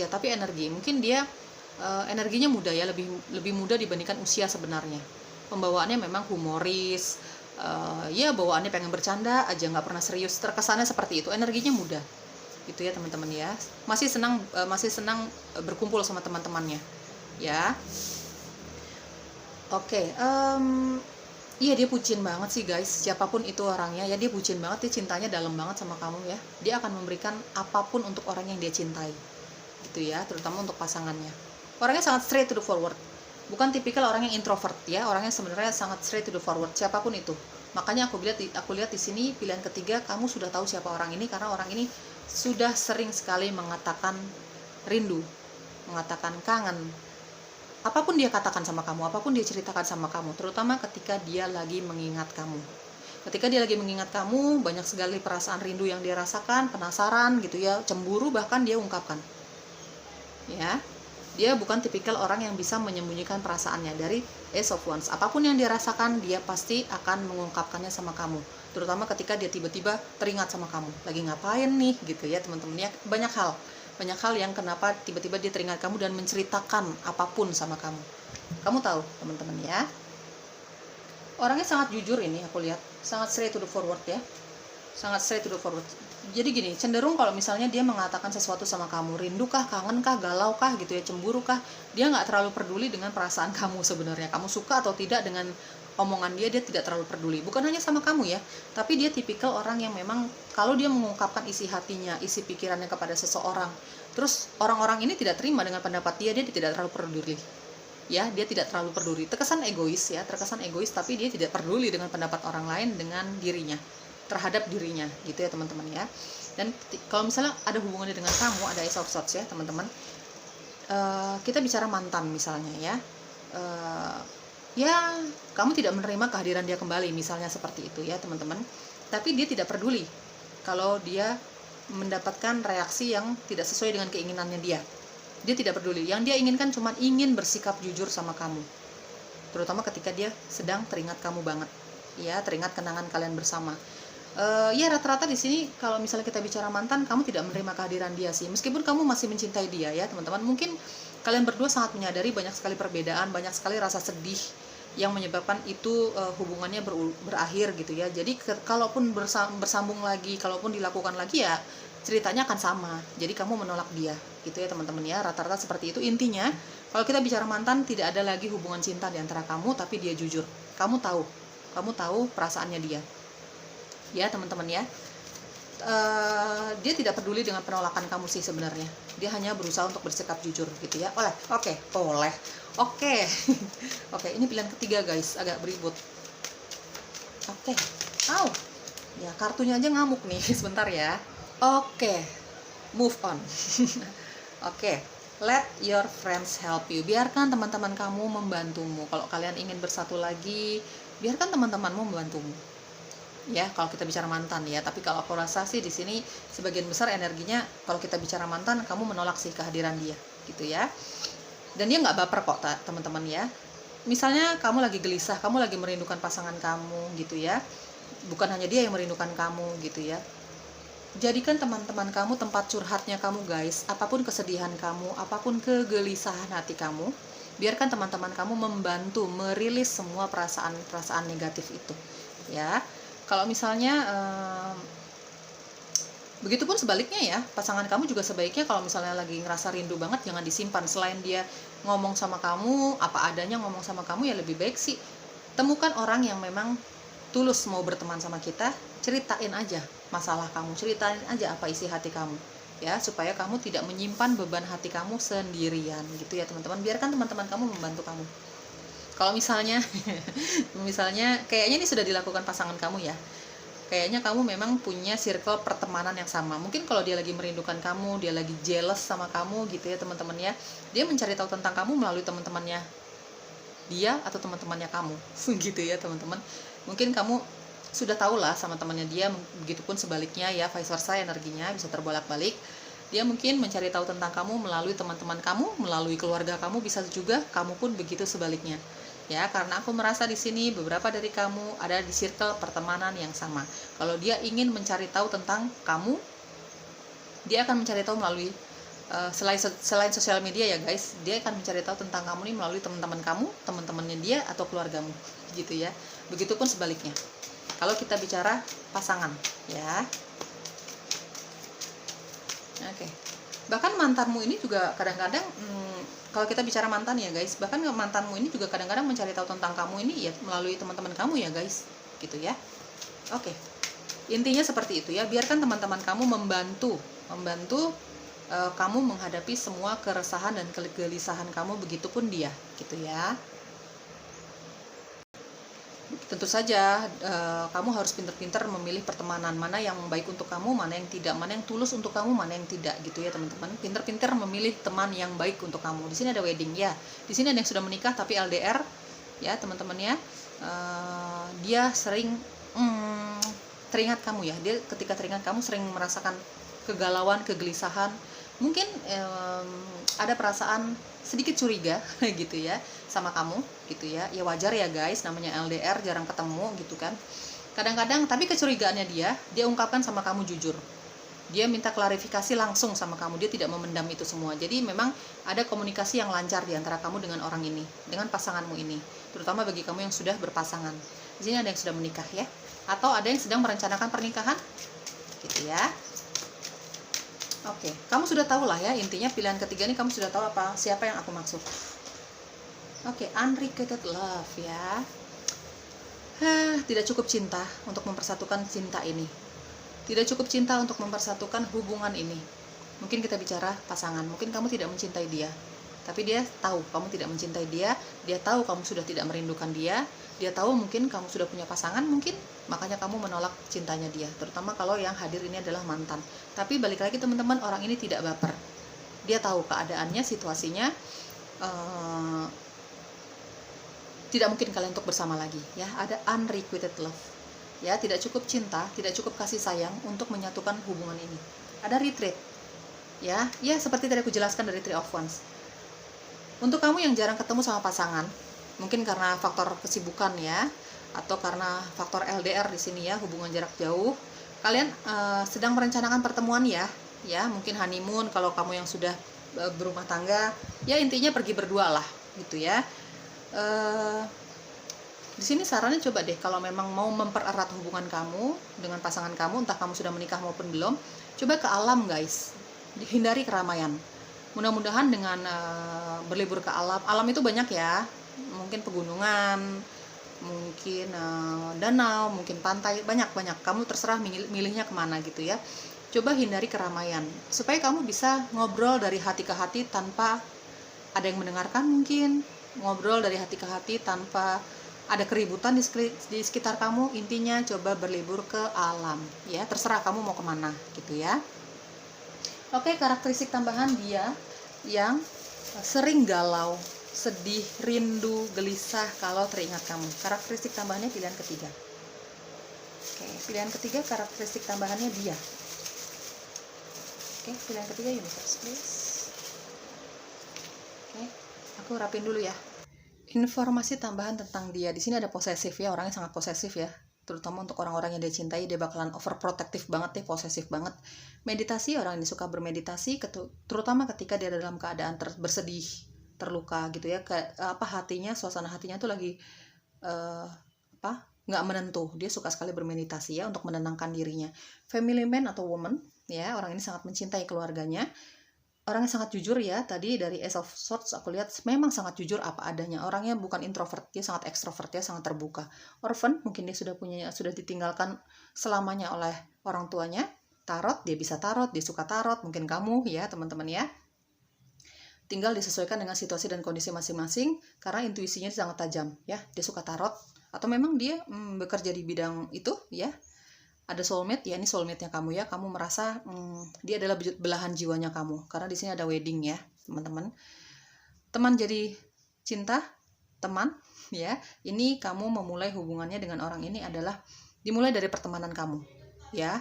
tapi energi. Mungkin dia energinya muda ya, lebih muda dibandingkan usia sebenarnya. Pembawaannya memang humoris, ya bawaannya pengen bercanda aja, nggak pernah serius, terkesannya seperti itu. Energinya muda gitu ya teman-teman ya, masih senang berkumpul sama teman-temannya ya. Oke, iya dia bucin banget sih guys, siapapun itu orangnya ya, dia bucin banget, dia cintanya dalam banget sama kamu ya. Dia akan memberikan apapun untuk orang yang dia cintai gitu ya, terutama untuk pasangannya. Orangnya sangat straight to the forward, bukan tipikal orang yang introvert ya, orangnya sebenarnya sangat straight to the forward siapapun itu. Makanya aku lihat di sini pilihan ketiga, kamu sudah tahu siapa orang ini, karena orang ini sudah sering sekali mengatakan rindu, mengatakan kangen. Apapun dia katakan sama kamu, apapun dia ceritakan sama kamu, terutama ketika dia lagi mengingat kamu. Ketika dia lagi mengingat kamu, banyak sekali perasaan rindu yang dia rasakan, penasaran gitu ya, cemburu bahkan dia ungkapkan. Ya. Dia bukan tipikal orang yang bisa menyembunyikan perasaannya. Dari Ace of Wands, apapun yang dia rasakan, dia pasti akan mengungkapkannya sama kamu. Terutama ketika dia tiba-tiba teringat sama kamu. Lagi ngapain nih gitu ya teman-teman ya. Banyak hal yang kenapa tiba-tiba dia teringat kamu dan menceritakan apapun sama kamu. Kamu tahu teman-teman ya. Orangnya sangat jujur ini, aku lihat. Sangat straight to the forward ya. Sangat straight to the forward. Jadi gini, cenderung kalau misalnya dia mengatakan sesuatu sama kamu, rindu kah, kangen kah, galau kah gitu ya, cemburu kah, dia nggak terlalu peduli dengan perasaan kamu sebenarnya. Kamu suka atau tidak dengan omongan dia tidak terlalu peduli. Bukan hanya sama kamu ya, tapi dia tipikal orang yang memang kalau dia mengungkapkan isi hatinya, isi pikirannya kepada seseorang, terus orang-orang ini tidak terima dengan pendapat dia tidak terlalu peduli. Ya, dia tidak terlalu peduli. Terkesan egois, tapi dia tidak peduli dengan pendapat orang lain, dengan dirinya, terhadap dirinya gitu ya teman-teman ya. Dan kalau misalnya ada hubungannya dengan kamu, ada Ace of Swords ya teman-teman, kita bicara mantan misalnya ya, ya kamu tidak menerima kehadiran dia kembali misalnya seperti itu ya teman-teman, tapi dia tidak peduli kalau dia mendapatkan reaksi yang tidak sesuai dengan keinginannya dia tidak peduli. Yang dia inginkan cuma ingin bersikap jujur sama kamu, terutama ketika dia sedang teringat kamu banget ya, teringat kenangan kalian bersama. Ya rata-rata di sini kalau misalnya kita bicara mantan, kamu tidak menerima kehadiran dia sih, meskipun kamu masih mencintai dia ya teman-teman. Mungkin kalian berdua sangat menyadari banyak sekali perbedaan, banyak sekali rasa sedih yang menyebabkan itu hubungannya berakhir gitu ya. Jadi kalaupun bersambung lagi, kalaupun dilakukan lagi ya ceritanya akan sama. Jadi kamu menolak dia gitu ya teman-teman ya, rata-rata seperti itu. Intinya kalau kita bicara mantan, tidak ada lagi hubungan cinta di antara kamu, tapi dia jujur. Kamu tahu perasaannya dia ya teman-teman ya. Dia tidak peduli dengan penolakan kamu sih sebenarnya. Dia hanya berusaha untuk bersikap jujur gitu ya. Oke. Oke, ini pilihan ketiga guys, agak beribut. Oke. Ya kartunya aja ngamuk nih. Sebentar ya. Oke, move on. Oke, let your friends help you. Biarkan teman-teman kamu membantumu. Kalau kalian ingin bersatu lagi, biarkan teman-temanmu membantumu. Ya, kalau kita bicara mantan ya. Tapi kalau aku rasa sih di sini sebagian besar energinya kalau kita bicara mantan, kamu menolak sih kehadiran dia, gitu ya. Dan dia nggak baper kok, teman-teman ya. Misalnya kamu lagi gelisah, kamu lagi merindukan pasangan kamu, gitu ya. Bukan hanya dia yang merindukan kamu, gitu ya. Jadikan teman-teman kamu tempat curhatnya kamu guys. Apapun kesedihan kamu, apapun kegelisahan hati kamu, biarkan teman-teman kamu membantu merilis semua perasaan-perasaan negatif itu ya. Kalau misalnya begitupun sebaliknya ya, pasangan kamu juga sebaiknya kalau misalnya lagi ngerasa rindu banget, jangan disimpan. Selain dia ngomong sama kamu apa adanya, ngomong sama kamu, ya lebih baik sih temukan orang yang memang tulus mau berteman sama kita, ceritain aja masalah kamu, ceritain aja apa isi hati kamu, ya, supaya kamu tidak menyimpan beban hati kamu sendirian gitu ya teman-teman. Biarkan teman-teman kamu membantu kamu. Kalau misalnya misalnya kayaknya ini sudah dilakukan pasangan kamu ya, kayaknya kamu memang punya circle pertemanan yang sama. Mungkin kalau dia lagi merindukan kamu, dia lagi jealous sama kamu gitu ya teman-teman ya, dia mencari tahu tentang kamu melalui teman-temannya dia atau teman-temannya kamu gitu ya teman-teman. Mungkin kamu sudah tahu lah sama temannya dia, begitupun sebaliknya ya, vice versa, energinya bisa terbolak-balik. Dia mungkin mencari tahu tentang kamu melalui teman-teman kamu, melalui keluarga kamu, bisa juga kamu pun begitu sebaliknya. Ya, karena aku merasa di sini beberapa dari kamu ada di circle pertemanan yang sama. Kalau dia ingin mencari tahu tentang kamu, dia akan mencari tahu melalui selain sosial media ya guys, dia akan mencari tahu tentang kamu nih melalui teman-teman kamu, teman-temannya dia atau keluargamu gitu ya. Begitupun sebaliknya. Kalau kita bicara pasangan, ya. Oke. Bahkan mantanmu ini juga kadang-kadang kalau kita bicara mantan ya guys, bahkan mantanmu ini juga kadang-kadang mencari tahu tentang kamu ini ya melalui teman-teman kamu ya guys, gitu ya. Oke. Intinya seperti itu ya, biarkan teman-teman kamu membantu kamu menghadapi semua keresahan dan kegelisahan kamu, begitupun dia gitu ya. Tentu saja kamu harus pintar-pintar memilih pertemanan, mana yang baik untuk kamu, mana yang tidak, mana yang tulus untuk kamu, mana yang tidak gitu ya teman-teman. Pintar-pintar memilih teman yang baik untuk kamu. Di sini ada wedding ya, di sini ada yang sudah menikah tapi LDR ya teman-teman ya. Dia sering teringat kamu ya, dia ketika teringat kamu sering merasakan kegalauan, kegelisahan, mungkin ada perasaan sedikit curiga gitu ya sama kamu gitu ya. Ya wajar ya guys, namanya LDR jarang ketemu gitu kan. Kadang-kadang tapi kecurigaannya dia ungkapkan sama kamu jujur. Dia minta klarifikasi langsung sama kamu, dia tidak memendam itu semua. Jadi memang ada komunikasi yang lancar di antara kamu dengan orang ini, dengan pasanganmu ini. Terutama bagi kamu yang sudah berpasangan. Di sini ada yang sudah menikah ya, atau ada yang sedang merencanakan pernikahan gitu ya. Oke, kamu sudah tahu lah ya, intinya pilihan ketiga ini kamu sudah tahu siapa yang aku maksud. Oke, unrequited love ya. Tidak cukup cinta untuk mempersatukan cinta ini. Tidak cukup cinta untuk mempersatukan hubungan ini. Mungkin kita bicara pasangan, mungkin kamu tidak mencintai dia, tapi dia tahu kamu tidak mencintai dia, dia tahu kamu sudah tidak merindukan dia, dia tahu mungkin kamu sudah punya pasangan, mungkin makanya kamu menolak cintanya dia, terutama kalau yang hadir ini adalah mantan. Tapi balik lagi teman-teman, orang ini tidak baper, dia tahu keadaannya, situasinya, tidak mungkin kalian untuk bersama lagi ya. Ada unrequited love ya, tidak cukup cinta, tidak cukup kasih sayang untuk menyatukan hubungan ini. Ada retreat ya, seperti tadi aku jelaskan dari Three of Wands. Untuk kamu yang jarang ketemu sama pasangan, mungkin karena faktor kesibukan ya, atau karena faktor LDR di sini ya, hubungan jarak jauh, kalian sedang merencanakan pertemuan ya, mungkin honeymoon kalau kamu yang sudah berumah tangga, ya intinya pergi berdua lah gitu ya. Di sini sarannya coba deh, kalau memang mau mempererat hubungan kamu dengan pasangan kamu, entah kamu sudah menikah maupun belum, coba ke alam guys, hindari keramaian. Mudah-mudahan dengan berlibur ke alam itu banyak ya, mungkin pegunungan, mungkin danau, mungkin pantai, banyak. Kamu terserah milihnya kemana gitu ya. Coba hindari keramaian, supaya kamu bisa ngobrol dari hati ke hati tanpa ada yang mendengarkan, mungkin ngobrol dari hati ke hati tanpa ada keributan di sekitar kamu. Intinya coba berlibur ke alam ya, terserah kamu mau kemana gitu ya. Oke, karakteristik tambahan dia yang sering galau, sedih, rindu, gelisah kalau teringat kamu. Karakteristik tambahannya pilihan ketiga. Oke, pilihan ketiga karakteristik tambahannya dia. Oke, pilihan ketiga universe please. Oke, aku rapin dulu ya. Informasi tambahan tentang dia. Di sini ada posesif ya, orangnya sangat posesif ya. Terutama untuk orang-orang yang dia cintai, dia bakalan overprotective banget deh, posesif banget. Meditasi, orang ini suka bermeditasi, terutama ketika dia dalam keadaan bersedih, terluka gitu ya. Hatinya, suasana hatinya tuh lagi nggak menentu. Dia suka sekali bermeditasi ya untuk menenangkan dirinya. Family man atau woman ya, orang ini sangat mencintai keluarganya. orangnya sangat jujur ya. Tadi dari Ace of Swords aku lihat memang sangat jujur apa adanya. Orangnya bukan introvert, dia sangat ekstrovert, dia sangat terbuka. Orphan, mungkin dia sudah ditinggalkan selamanya oleh orang tuanya. Tarot, dia bisa tarot, dia suka tarot, mungkin kamu ya teman-teman ya. Tinggal disesuaikan dengan situasi dan kondisi masing-masing, karena intuisinya sangat tajam ya. Dia suka tarot, atau memang dia bekerja di bidang itu ya. Ada soulmate ya, ini soulmate-nya kamu ya. Kamu merasa dia adalah belahan jiwanya kamu, karena di sini ada wedding ya teman-teman. Teman jadi cinta, teman ya. Ini kamu memulai hubungannya dengan orang ini adalah dimulai dari pertemanan kamu ya.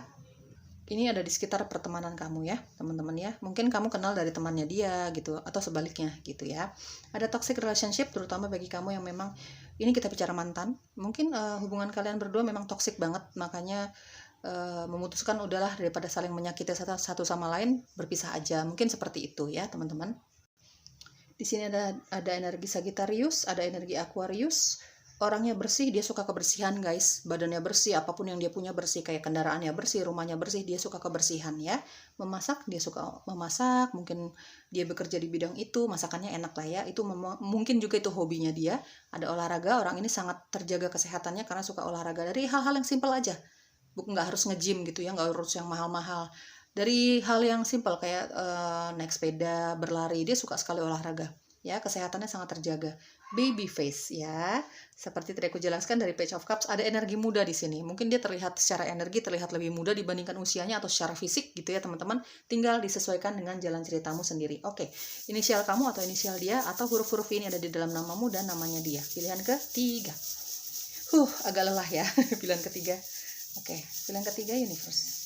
Ini ada di sekitar pertemanan kamu ya teman-teman ya. Mungkin kamu kenal dari temannya dia gitu, atau sebaliknya gitu ya. Ada toxic relationship terutama bagi kamu yang memang, ini kita bicara mantan, mungkin hubungan kalian berdua memang toxic banget, makanya memutuskan udahlah daripada saling menyakiti satu sama lain, berpisah aja, mungkin seperti itu ya teman-teman. Di sini ada energi Sagittarius, ada energi Aquarius. Orangnya bersih, dia suka kebersihan guys, badannya bersih, apapun yang dia punya bersih, kayak kendaraannya bersih, rumahnya bersih, dia suka kebersihan ya. Memasak, dia suka memasak, mungkin dia bekerja di bidang itu, masakannya enak lah ya, itu mungkin juga itu hobinya dia. Ada olahraga, orang ini sangat terjaga kesehatannya karena suka olahraga, dari hal-hal yang simpel aja, nggak harus nge-gym gitu ya, nggak harus yang mahal-mahal, dari hal yang simpel kayak naik sepeda, berlari, dia suka sekali olahraga ya, kesehatannya sangat terjaga. Baby face ya, seperti tadi aku jelaskan dari Page of Cups, ada energi muda di sini. Mungkin dia terlihat secara energi terlihat lebih muda dibandingkan usianya atau secara fisik gitu ya teman-teman. Tinggal disesuaikan dengan jalan ceritamu sendiri. Oke, inisial kamu atau inisial dia, atau huruf-huruf ini ada di dalam namamu dan namanya dia. Pilihan ketiga. Agak lelah ya pilihan ketiga. Oke, pilihan ketiga universe.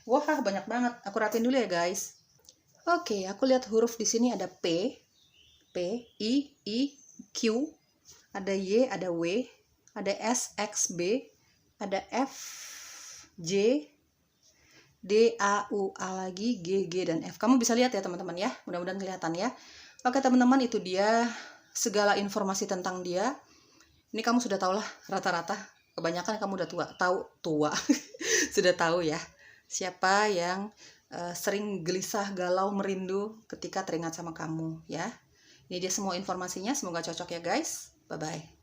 Wah, banyak banget. Aku rapin dulu ya guys. Oke, aku lihat huruf di sini ada P, I, Q, ada Y, ada W, ada S, X, B, ada F, J, D, A, U, A lagi, G, dan F. Kamu bisa lihat ya teman-teman ya, mudah-mudahan kelihatan ya. Oke teman-teman, itu dia segala informasi tentang dia. Ini kamu sudah tahu lah rata-rata, kebanyakan kamu udah tua sudah tahu ya siapa yang sering gelisah, galau, merindu ketika teringat sama kamu ya. Ini dia semua informasinya, semoga cocok ya guys. Bye-bye.